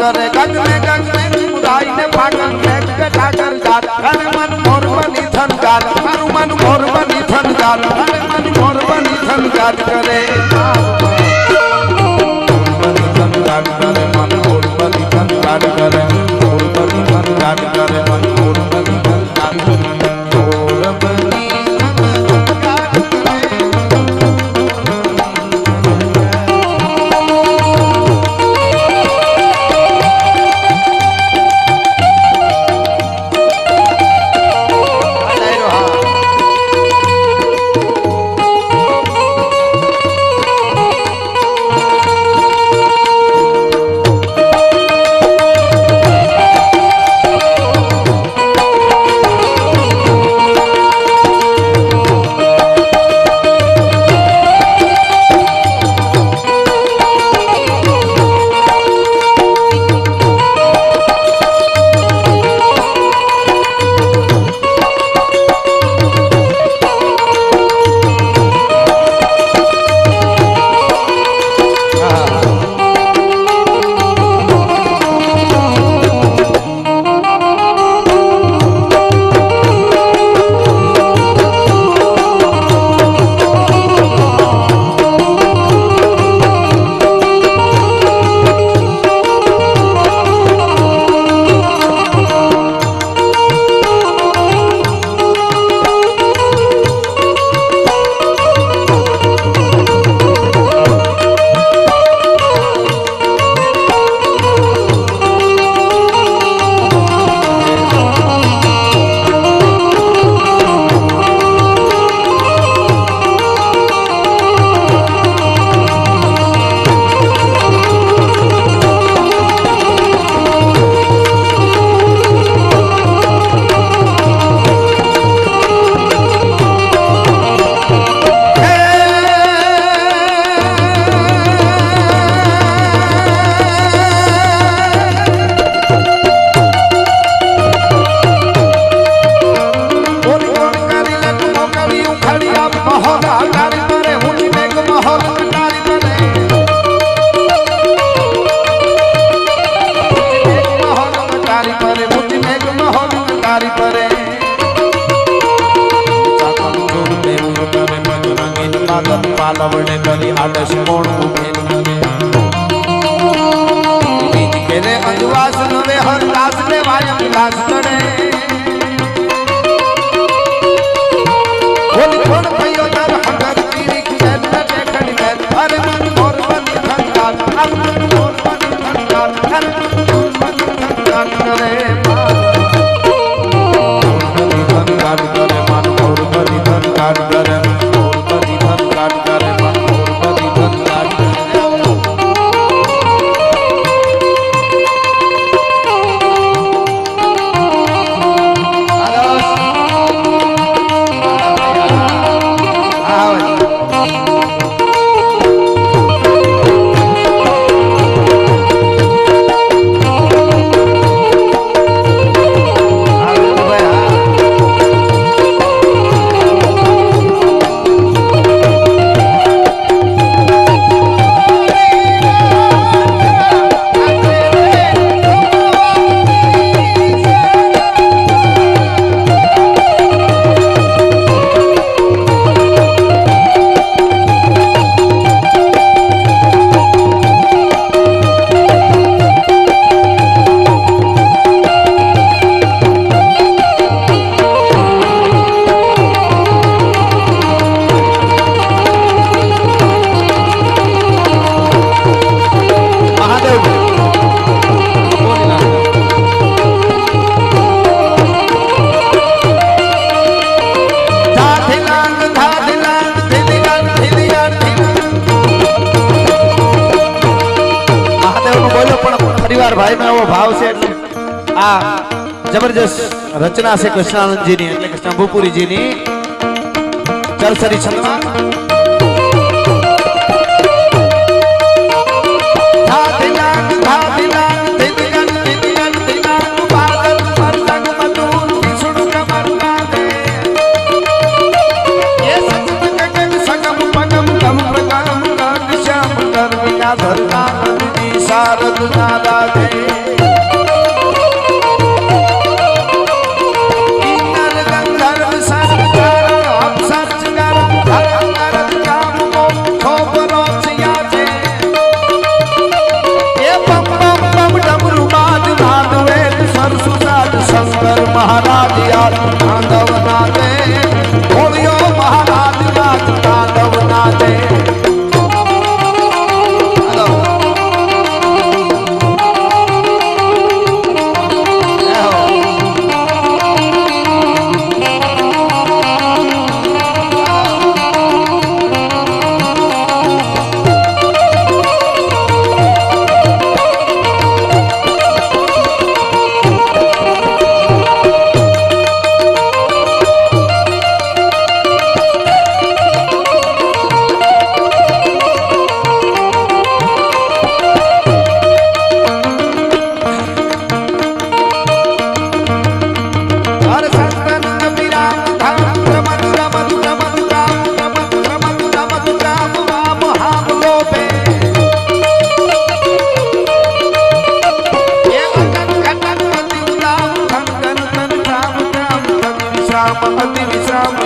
કરે ગગને ગગને મુદાઈને પાગલ મેઘ ઠાકર જાત અને મન મોર બની થન જાત મારું મન મોર બની થન જાત અને મન મોર બની થન જાત કરે મન મોર બની થન જાત કરે મોર બની થન જાત કરે મન મોર બની થન જાત કરે મોર બની પાલવડે કરી આદર્શ કોણ ઉભેલ કેને અંજવાસ નવે હર દાસ ને વાયમ દાસ કરે કોણ પયો દર હંગર પીરી ખેલ દેખડી દે અરે મન મોર બની ખંડાત મન મોર બની ખંડાત મન મોર બની ખંડાત કરે ભાઈનો એવો ભાવ છે એટલે આ જબરજસ્ત રચના છે કૃષ્ણાનંદજીની એટલે કે શંભુપુરીજીની ચરસરી છંદમાં શારદ નાદા દે ઇન્દ્ર ગંધર્વ સરકાર અપ્સર ગર ધર કામ કો ખોબરો છિયા છે એ બમ બમ બમ ડમરુ બાદ નાદ વેદ સરસુ સાદ શંકર મહારાજ યાદ તાંડવ નાદે હોળિયો મહારાજ નાદ તાંડવ નાદે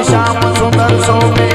श्याम सुंदर सोमे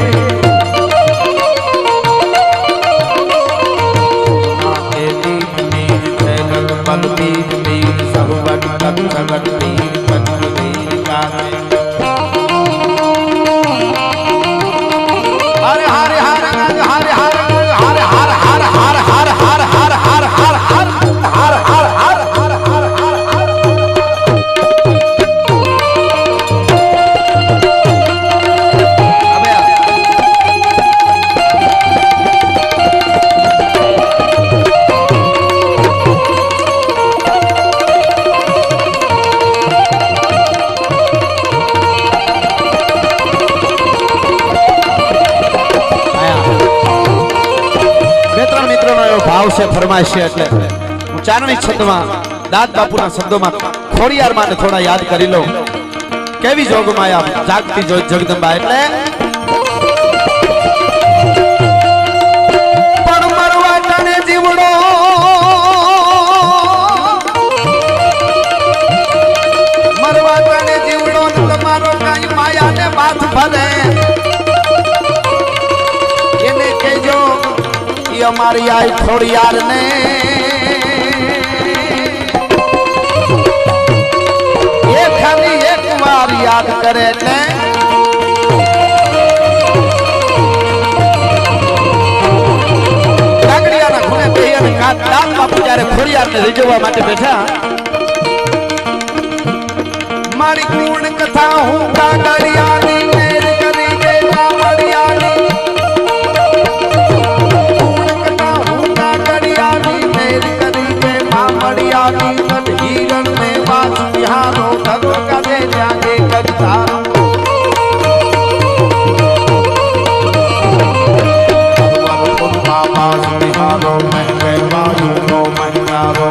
ફરમાઈશ છે એટલે હું ચારણી છંદમાં દાદ બાપુના શબ્દોમાં ખોડિયાર માટે થોડા યાદ કરી લો કેવી જોગમાયા જાગતી જગદંબા એટલે પણ મરવા તને જીવડો મરવા તને જીવડો તમારો કઈ માયાને માથ ભલે એને કહેજો हमारी आई थोड़ी यार ने ये खाली एक बार याद करे ने काकड़िया ना खूने पे ही का दान बापू जारे थोड़ी यार ने रिजवा माटे बैठा मारी पूर्ण कथा हूँ काकड़िया नी मेरी करी के काकड़िया नी हीरन में बात बिहारो धग करे जागे कविता बिहारो महंगे बाजू नो महंगारो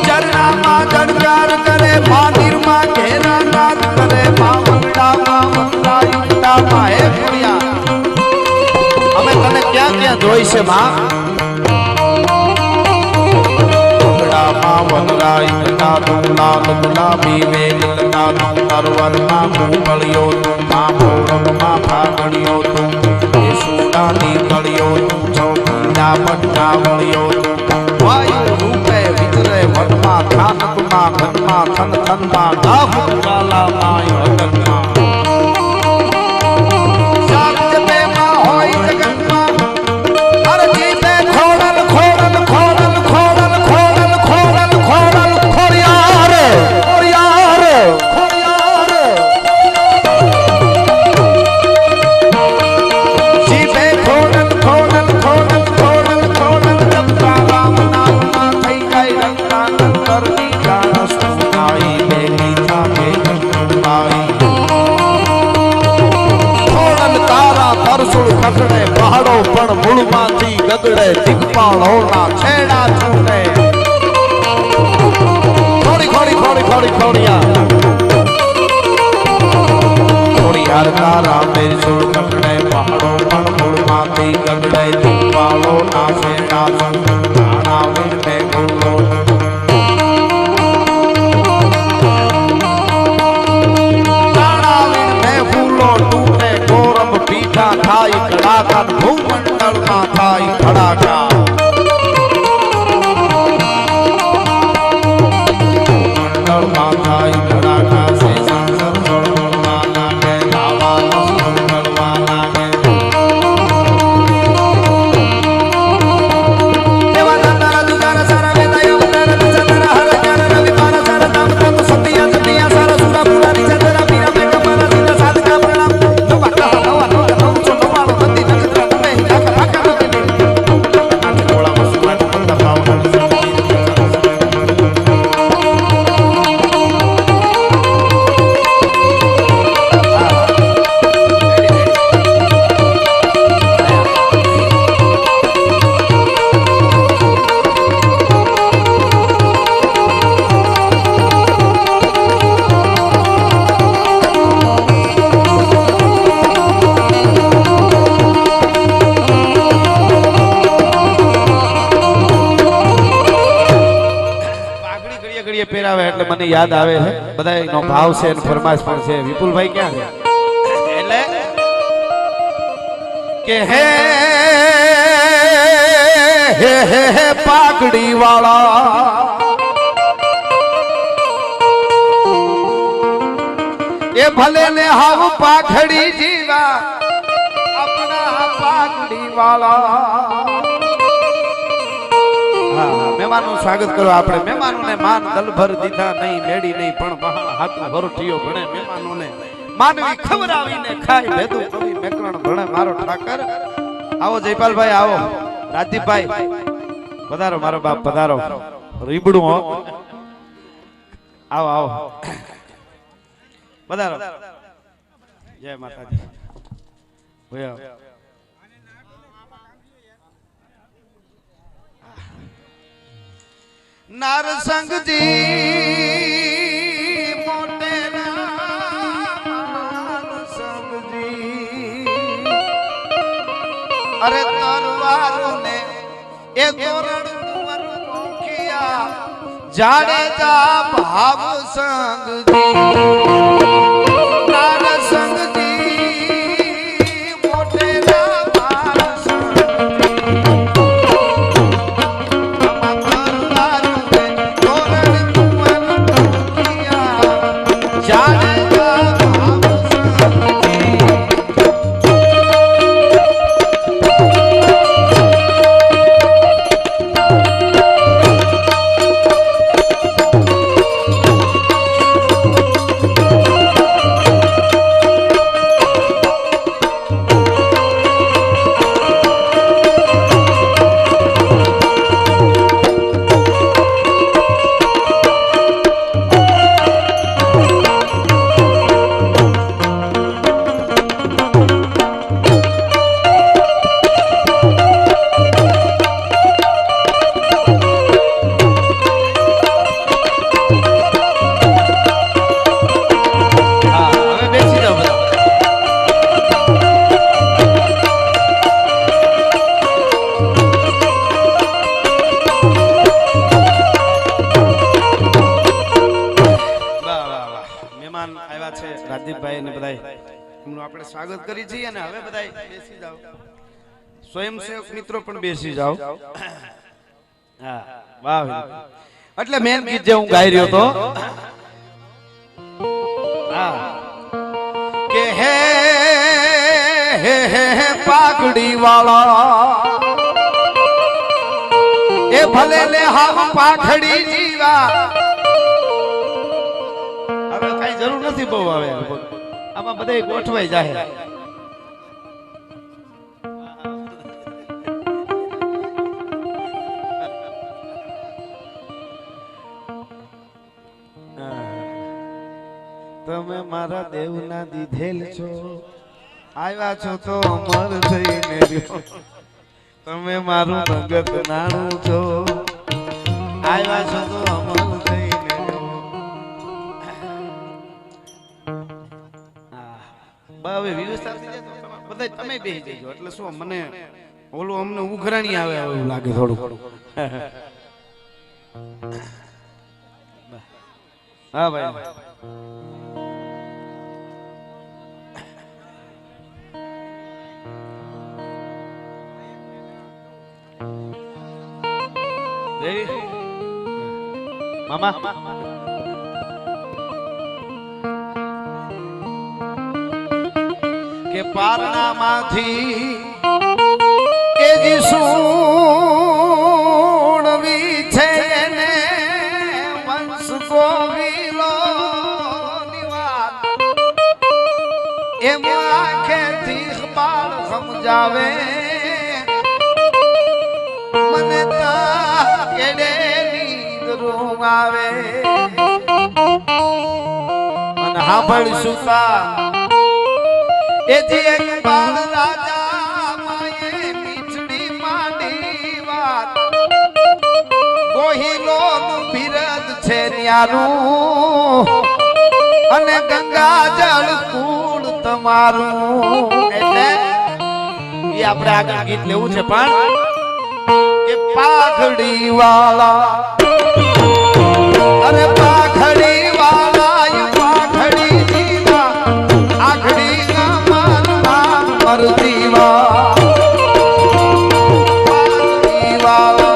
चरना माँ गणकार करे मादिर माँ घेरा नाद करे माँ मंगड़ा युक्ता माँ हे पुरिया हमें तने क्या क्या जोई से माँ वनराय लाल गुलाबी वेल तरवर माँ मुंगलियो तुम माँ मोरम माँ फागणियो तुम ये सूडानी कलियो तुम चौकीना पट्टा वलियो तुम वायु रूपे विचरे वनमा खानक माँ घनमा थन थन माँ गाफ काला माँ यगन माँ साक्ष पे माँ होई जगन माँ हर जीते खोड़ल खोड़ल खोड़ल खोड़ल खोड़ल खोड़ल खोड़ल खोड़ियार खोड़ियार खोड़ियार जीते खोड़ल खोड़ल खोड़ल खोड़ल खोड़ल जब राम नाम ગગડે દીપાળો ના છેડા છૂટે ખોડી ખોડી ખોડી ખોડી ખોડિયા ખોડિયાર તારા મેર સુર ગગડે પહાડો પણ મૂળમાંથી ગગડે દીપાળો ના છેડા છૂટે વીર મે ગુલો પીઠા થાય કડાકા ભૂમંડળમાં થાય કડાકા મંડળમાં થાય કડાકા સે સંસર ગળગળવા લાગે લાવાનો ગળગળવા લાગે દેવા દાતા જુગાર સારા વેદાય ઉત્તર ચંદ્ર હર જ્ઞાન રવિ પાર સાર તામ તમ સત્ય સત્ય સાર સુરા પુરારી ચંદ્ર પીરા મે કમલા સિદ્ધ સાધના પ્રણામ પહેરાવે એટલે મને યાદ આવે છે બધાનો ભાવ છે અને ફરમાઈશ પણ છે વિપુલભાઈ ક્યાં છે એટલે કે હે પાઘડી વાળા એ ભલે ને હાવ પાઘડી જીવા આપણા પાઘડી વાળા મહેમાનનું સ્વાગત કરો આપણે મહેમાનોને માન દલભર દીધા નહીં મેડી નહીં પણ બહાર હાથ ભરઠિયો ભણે મહેમાનોને માનવી ખવરાવીને ખાય ભેદું કવિ મેકરણ ભણે મારો ઠાકર આવો જયપાલભાઈ આવો રાજદીપભાઈ પધારો મારો બાપ પધારો રીબડું હો આવો આવો પધારો જય માતાજી ભયા नारसंग जी मोटे नारसंग जी अरे तरवारों ने ए तोरण कुंवर मुखिया जाडेजा भाव संग जी नारसंग जी मोटे રાજદીપભાઈ ને બધાય એમનું આપણે સ્વાગત કરી છીએ અને હવે બધાય બેસી જાઓ સ્વયંસેવક મિત્રો પણ બેસી જાઓ હા વાહ એટલે મેન ગીત જે હું ગાઈ રહ્યો તો હા કે હે પાઘડી વાળા એ ભલે ને હાવ પાઘડી જીવા હવે કઈ જરૂર નથી બહુ આવે આમાં બધે ગોઠવાઈ જાય તમે મારા દેવના દીધેલ છો આવ્યા છો તો અમર થઈને રહ્યો તમે મારું ભગત નાણું છો, આવ્યા છો તો અમલ થઈને. હવે વ્યવસ્થા થઈ જાય તો બધા તમે બેસી જજો. એટલે શું મને ઓલું અમને ઉઘરાણી આવે એવું લાગે થોડું. હા ભાઈ. મામા કે પારણામાંથી એ જી સુણવી છે ને વંશ ગોવિલો નિવાસ એમ આંખેથી બાળ સમજાવે મને તા કેડે નીંદરું આવે અને હાંભળ સુતા એ જે એક બાળ રાજા માએ મીઠડી માંડી વાત ગોહિલો નું બિરદ છે ન્યારું અને ગંગા જળ કુળ તમારું. એટલે એ આપણે આગળ ગીત લેવું છે પણ કે પાઘડી વાળા અરે પાઘડી વાળા પાઘડી જીવા આઘડી ના મારા મરજીવા પાઘડી વાળા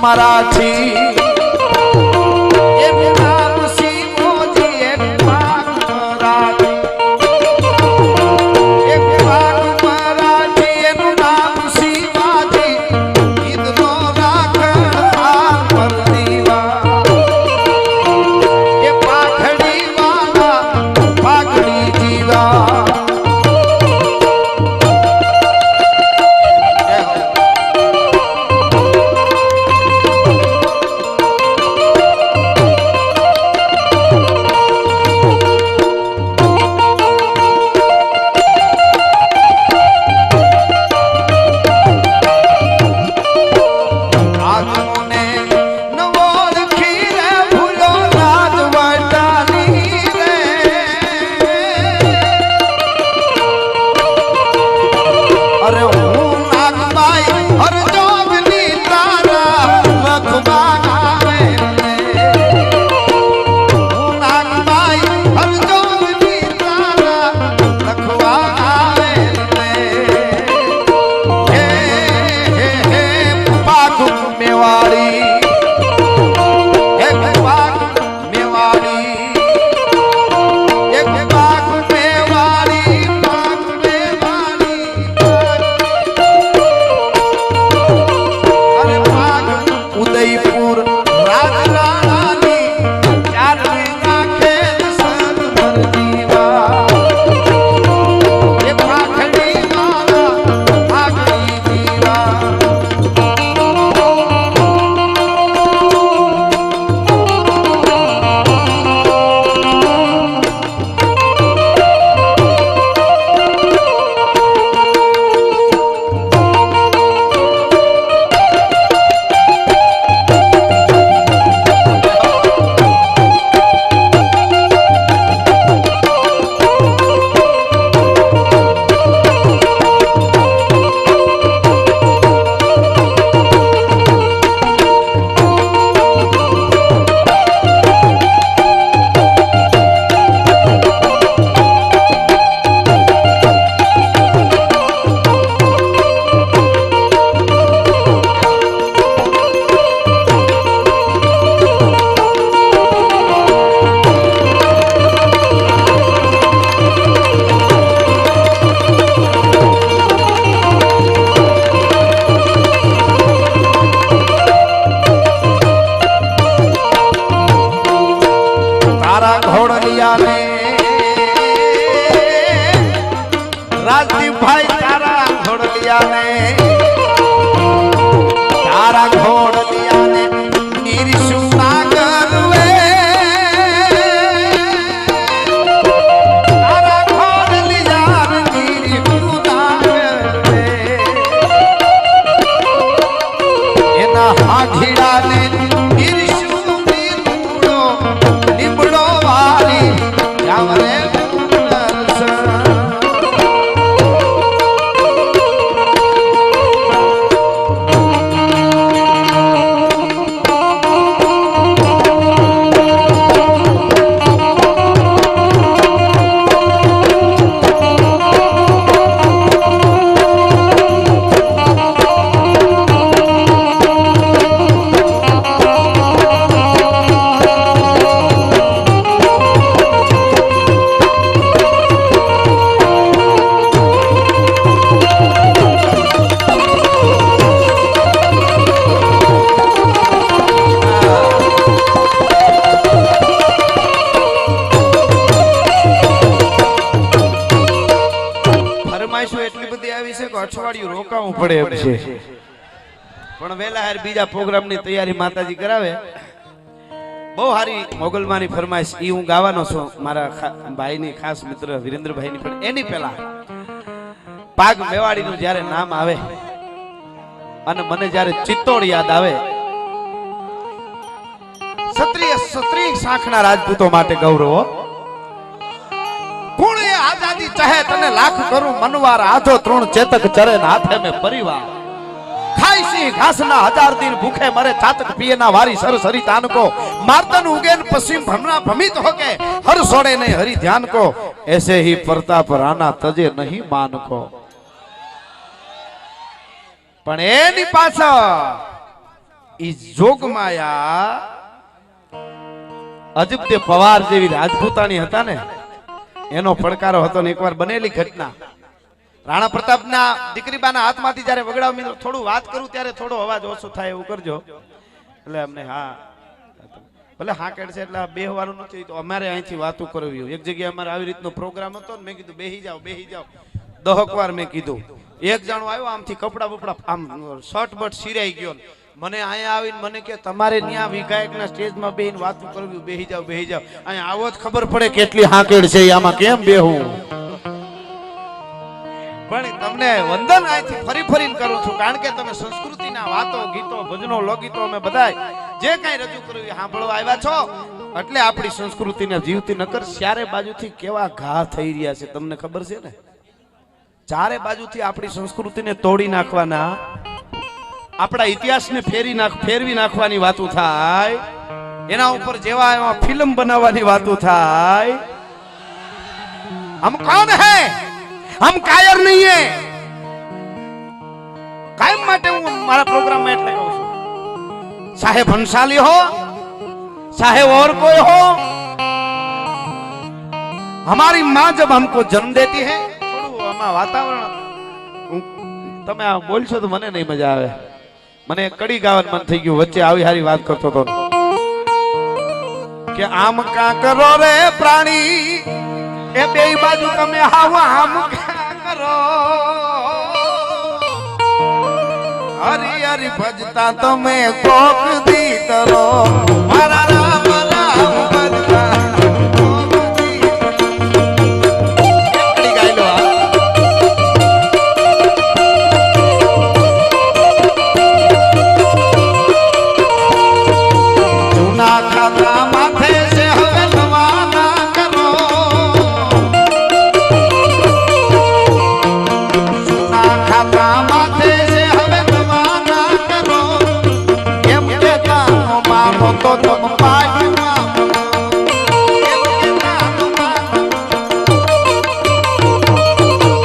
મરાઠી એમ નામ સિંહોજી એક પાક મરાઠી ઉદયપુર રાજરાણી ચારણી રાખે સતમર દીવા એ પાખડી મારા ભાગડી દીવા રાજદીપભાઈ તારા ઘોડલિયાને તારા ઘોડલિયાને નિરીશું ના કરવે તારા ઘોડલિયાને નિરીશું ના કરવે એના હાથીડાને નિરીશું લીમડો લીમડો વાળી જાવરે અઠવાડિયું રોકાવું પડે એમ છે પણ વેલા હાર બીજા પ્રોગ્રામની તૈયારી માતાજી કરાવે બહુ સારી મોગલમાની ફરમાઈશ ઈ હું ગાવાનો છું મારા ભાઈની ખાસ મિત્ર વિરેન્દ્રભાઈની પણ એની પહેલા પાગ મેવાડીનું જ્યારે નામ આવે અને મને જ્યારે ચિત્તોડ યાદ આવે ક્ષત્રિય શાખના રાજપૂતો માટે ગૌરવ કોણ એ આઝાદી ચાહે તને લાખ કરું મનવાર આધો તૃણ ચેતક ચરે હાથે મે પરિવાર ખાઈ સી ઘાસના હજાર દિન ભૂખે મરે ચાતક પિયેના વારી સરસરી તાન કો માર્તન ઉગેન પશ્ચિમ ભમના ભમિત હોકે હર સોડે નહીં હરી ધ્યાન કો ऐसे ही प्रताप राणा तजे नहीं मान को પણ એની પાછળ ઈ જોગમાયા અજબદે પવાર જેવી રાજપૂતાણી હતા ને એનો પડકારો હતો ને એકવાર બનેલી ઘટના રાણા પ્રતાપના દીકરીબાના હાથમાંથી જ્યારે વગડાવ મિત્રો થોડું વાત કરું ત્યારે થોડો અવાજ ઓછો થાય એવું કરજો એટલે અમને હા ભલે હા કેડ છે એટલે બેહવાનું નથી તો અમારે અહીંથી વાતો કરવી એક જગ્યાએ અમારે આવી રીતનો પ્રોગ્રામ હતો ને મેં કીધું બેહી જાઓ દહક વાર મેં કીધું એક જાણો આવ્યો આમથી કપડા બપડા આમ શર્ટ બટ સિરાઈ ગયો મને અહીંયા આવીને મને કે તમારે ત્યાં વિધાયકના સ્ટેજમાં બેહીને વાતો કરવી બેહી જાઓ અહીંયા આવો જ ખબર પડે કેટલી હાકેડ છે આમાં કેમ બેહું પણ તમને વંદન અહીંથી ફરીને કરું છું કારણ કે તમે સંસ્કૃતિના વાતો ગીતો ભજનો લોકગીતો અમે બધાય જે કાંઈ રજૂ કર્યું સાંભળવા આવ્યા છો એટલે આપણી સંસ્કૃતિને જીવતી નકર ચારે બાજુથી કેવા ઘા થઈ રહ્યા છે તમને ખબર છે ને ચારે બાજુથી આપણી સંસ્કૃતિને તોડી નાખવાના આપણા ઇતિહાસને ફેરવી નાખવાની વાતો થાય એના ઉપર જેવા એવા ફિલ્મ બનાવવાની વાતો થાય હમ કોણ હે हम कायर नहीं है कायम માટે હું મારા પ્રોગ્રામમાં એટલે કહું છું चाहे भंसाली हो चाहे और कोई हो हमारी माँ जब हमको जन्म देती है થોડું આમાં વાતાવરણ તમે આ બોલશો તો મને નહીં મજા આવે મને કડી ગાવાનું મન થઈ ગયું વચ્ચે આવી હારી વાત કરતો હતો કે આમ કા કરો રે પ્રાણી એ બે બાજુ તમે આમ કા કરો હરી હરી ભજતા તમે કોક દી તરો મારા રામ રામ ભજતા કોક દી કડી ગાઈ લો જૂના ખાતા માથે છે હવે નવા ના કરો જૂના ખાતા માથે છે હવે નવા ના કરો એમ કે કાનો માનો તો તમ પાડમાં એમ કે કાનો માનો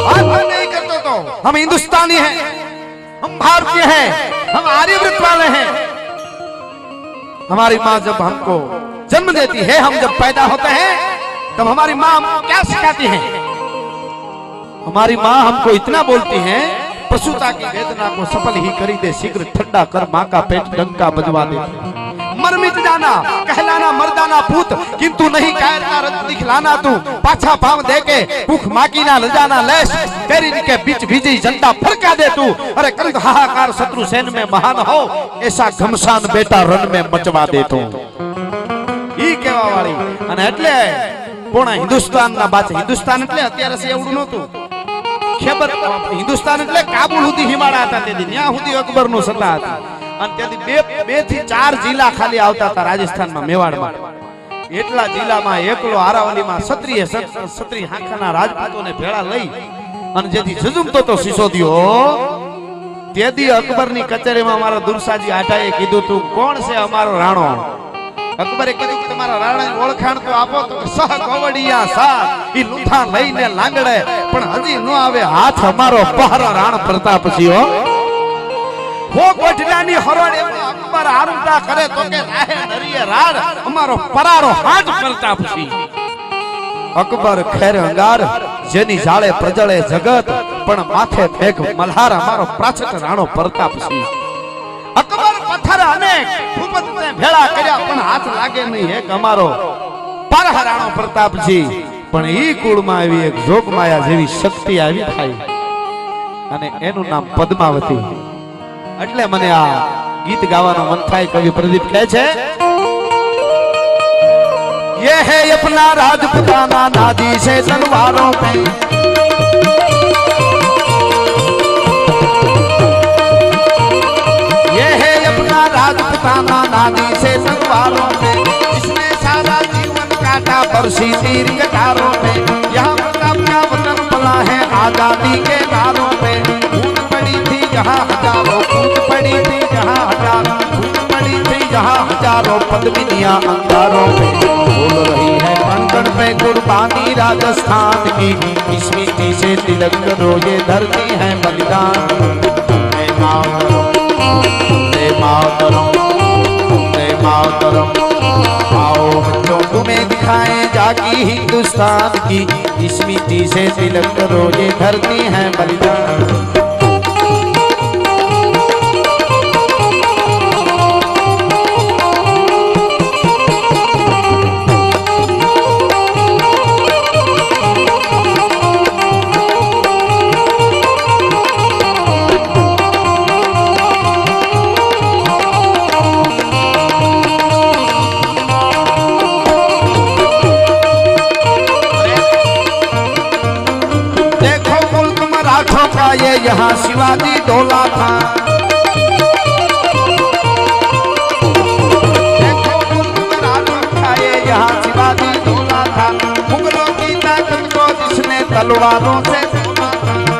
बात नहीं करते तो हम हिंदुस्तानी हैं हम भारतीय हैं हम आर्यवृत्त वाले हैं हमारी माँ जब हमको जन्म देती है हम जब पैदा होते हैं तब हमारी माँ हमको क्या सिखाती है हमारी माँ हमको इतना बोलती है पशुता की वेदना को सफल ही करी दे शीघ्र ठंडा कर माँ का पेट डंका बजवा दे मर मिट जाना कहलाना मर्दाना पूत किंतु नहीं कायरता रंग दिखलाना तू पाछा पाव दे के भूख माकी ना लजाना लेश तेरी के बीच भीजी जनता फरका दे तू अरे करत हाहाकार शत्रु सेन में महान हो ऐसा घमसान बेटा रण में मचवा दे तू ઈ કહેવા વાળી અને એટલે પૂર્ણ હિન્દુસ્તાનના બાદ હિન્દુસ્તાન એટલે અત્યારે છે એવડું નહોતું ખબર હિન્દુસ્તાન એટલે કાબુલ સુધી હિમાળા હતા તેથી ત્યાં સુધી અકબરનું સત્તા હતી અને ત્યાંથી બે થી 4 જિલ્લા ખાલી આવતા હતા રાજસ્થાનમાં મેવાડમાં એટલા જિલ્લામાં એકલો આરાવલીમાં ક્ષત્રિય હાંખાના રાજપૂતોને ભેળા લઈ અને જેથી જજુમતો તો સિસોદિયો તેથી અકબરની કચેરીમાં મારા દુરસાજી આઠાએ કીધું તું કોણ છે અમારો રાણો અકબરે કીધું કે તમારા રાણાની ઓળખાણ તો આપો તો સહ ગવડિયા સા ઈ લુઠા લઈને લાંગડે પણ હજી ન આવે હાથ અમારો પહારો રાણ પ્રતાપસિંહ હો ગોઠલાની હરોડે અકબર આરુંતા કરે તો કે રાહે નરીએ રાડ અમારો પરારો હાથ પ્રતાપસિંહ અકબર ખેર અંગાર જેની જાળે પ્રજળે જગત પણ માથે ભેગ મલ્હાર અમારો પ્રાચટ રાણો પ્રતાપસિંહ અકબર પથ્થર અનેક ભૂપતને ભેળા કર્યા પણ હાથ લાગે નહીં એક અમારો પરહરાણો પ્રતાપજી પણ ઈ કુળમાં આવી એક જોગમાયા જેવી શક્તિ આવી થાય અને એનું નામ પદ્માવતી એટલે મને આ ગીત ગાવાનું મન થાય કવિ પ્રદીપ કહે છે ये है अपना राजपुताना नादी से तलवारों पे ये है अपना राजपुताना नादी से तलवारों पे इसने सारा जीवन काटा बरसी तीर कटारों पे यहाँ प्रताप का वतन पला है आजादी के नारों पे खून पड़ी थी जहाँ हजारों खून पड़ी थी जहाँ हजारों खून पड़ी थी जहाँ हजारों पद्मिनियां अंगारों पे बोल रही है कण पे कुर्बानी राजस्थान की इस मिट्टी से तिलक करो ये धरती है बलिदान जय मातरम जय मातरम जय मातरम आओ बच्चों तुम्हें दिखाएं जागी हिंदुस्तान की इस मिट्टी से तिलक करो ये धरती है बलिदान ये यहाँ शिवाजी डोला था देखो मुल्क में राजा था ये यहाँ शिवाजी डोला था मुगलों की ताकत को जिसने तलवारों से तोड़ा था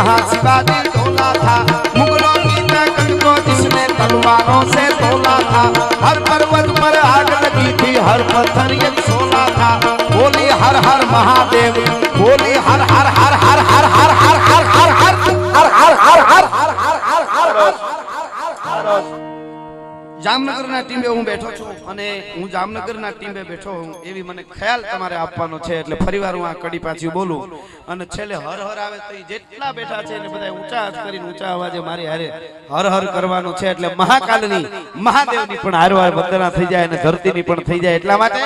यहाँ शिवाजी तोला था, मुगलों की ताकत को जिसने तलवारों से तोला था। हर पर्वत पर आग लगी थी, हर पत्थर एक सोला था। बोली हर हर महादेव, बोली हर हर हर हर हर हर हर हर हर हर हर हर हर हर हर। જામનગરના ટીમે હું બેઠો છું અને હું જામનગરના ટીમે બેઠો હું એવી મને ખ્યાલ તમારે આપવાનો છે, એટલે ફરીવાર હું આ કડી પાછી બોલું અને છેલ્લે હર હર આવે તો જેટલા બેઠા છે એને બધા ઊંચા હાથ કરીને ઊંચા અવાજે મારી હારે હર હર કરવાનું છે, એટલે મહાકાલની મહાદેવની પણ હારવાર વંદના થઈ જાય અને ધરતીની પણ થઈ જાય, એટલા માટે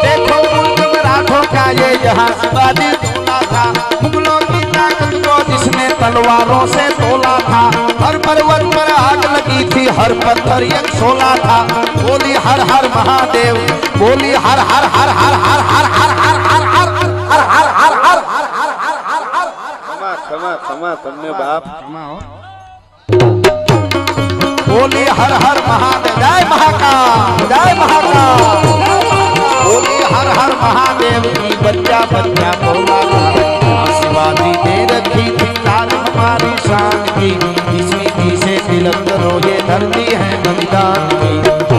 देखो मुल्क मराठों का ये यहाँ शिवाजी तोला था, मुगलों की ताकत को जिसने तलवारों से तोला था। हर पर्वत पर आग लगी थी, हर पत्थर एक सोला था। बोली हर हर महादेव, बोली हर हर हर हर हर हर हर हर हर हर हर हर हर हर हर हर हर हर हर। क्षमा क्षमा क्षमा તમને બાપ क्षमा हो। बोली हर हर महादेव, जय महाकाल, जय महाकाल। बोली हर हर महादेव की बच्चा बच्चा बोला था, शिवाजी ने रखी थी लाज हमारी शान की। इसी से तिलक करो ये धरती है बलिदान की।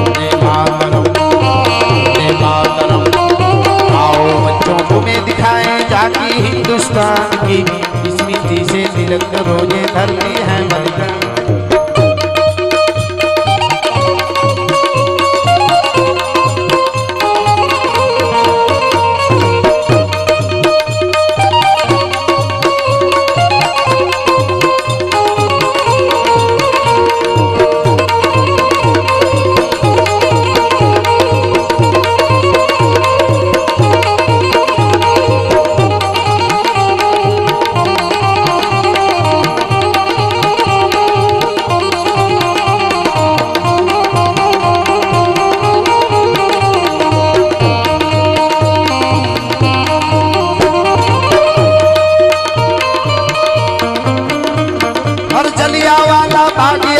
जय मातरम, जय मातरम। आओ बच्चों तुम्हें दिखाएं झांकी हिंदुस्तान की। इसी से तिलक करो ये धरती है बलिदान।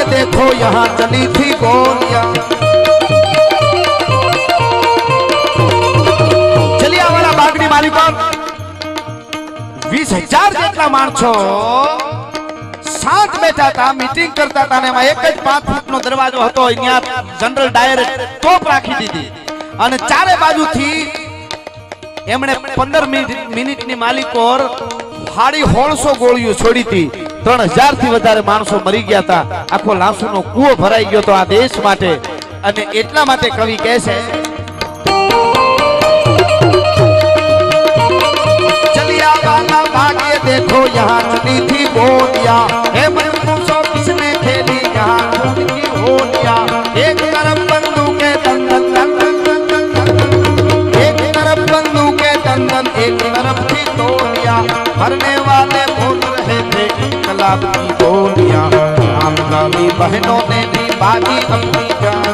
देखो यहाँ चली थी गोलियां, જલિયાવાલા બાગની માલિકો 20,000 જેટલા માણસો સાત બેઠા હતા, મીટિંગ કરતા હતા, અને એમાં એક જ 5 ફૂટનો દરવાજો હતો, અહીંયા જનરલ ડાયરે તોપ રાખી દીધી અને ચારે બાજુથી એમણે 15 મિનિટની માલિકો હાડી 1600 ગોળીઓ છોડી હતી। 3000 થી વધારે માણસો મરી ગયા હતા, આખો લાશુનો કૂવો ભરાઈ ગયો તો આ દેશ માટે, અને એટલા માટે કવિ કહે છે जलियावाला बाग ये देखो यहाँ चली थी गोलियां, हे मन पूछो किसने खेली यहाँ खून की होलियां। एक तरफ बंदूकें दंदन दंदन दंदन दंदन, एक तरफ बंदूकें दंदन, एक तरफ थी गोलियां। मरने वाले बोल रहे थे इनकलाब की बोलियां, आमदानी बहनों ने भी बाजी अपनी जान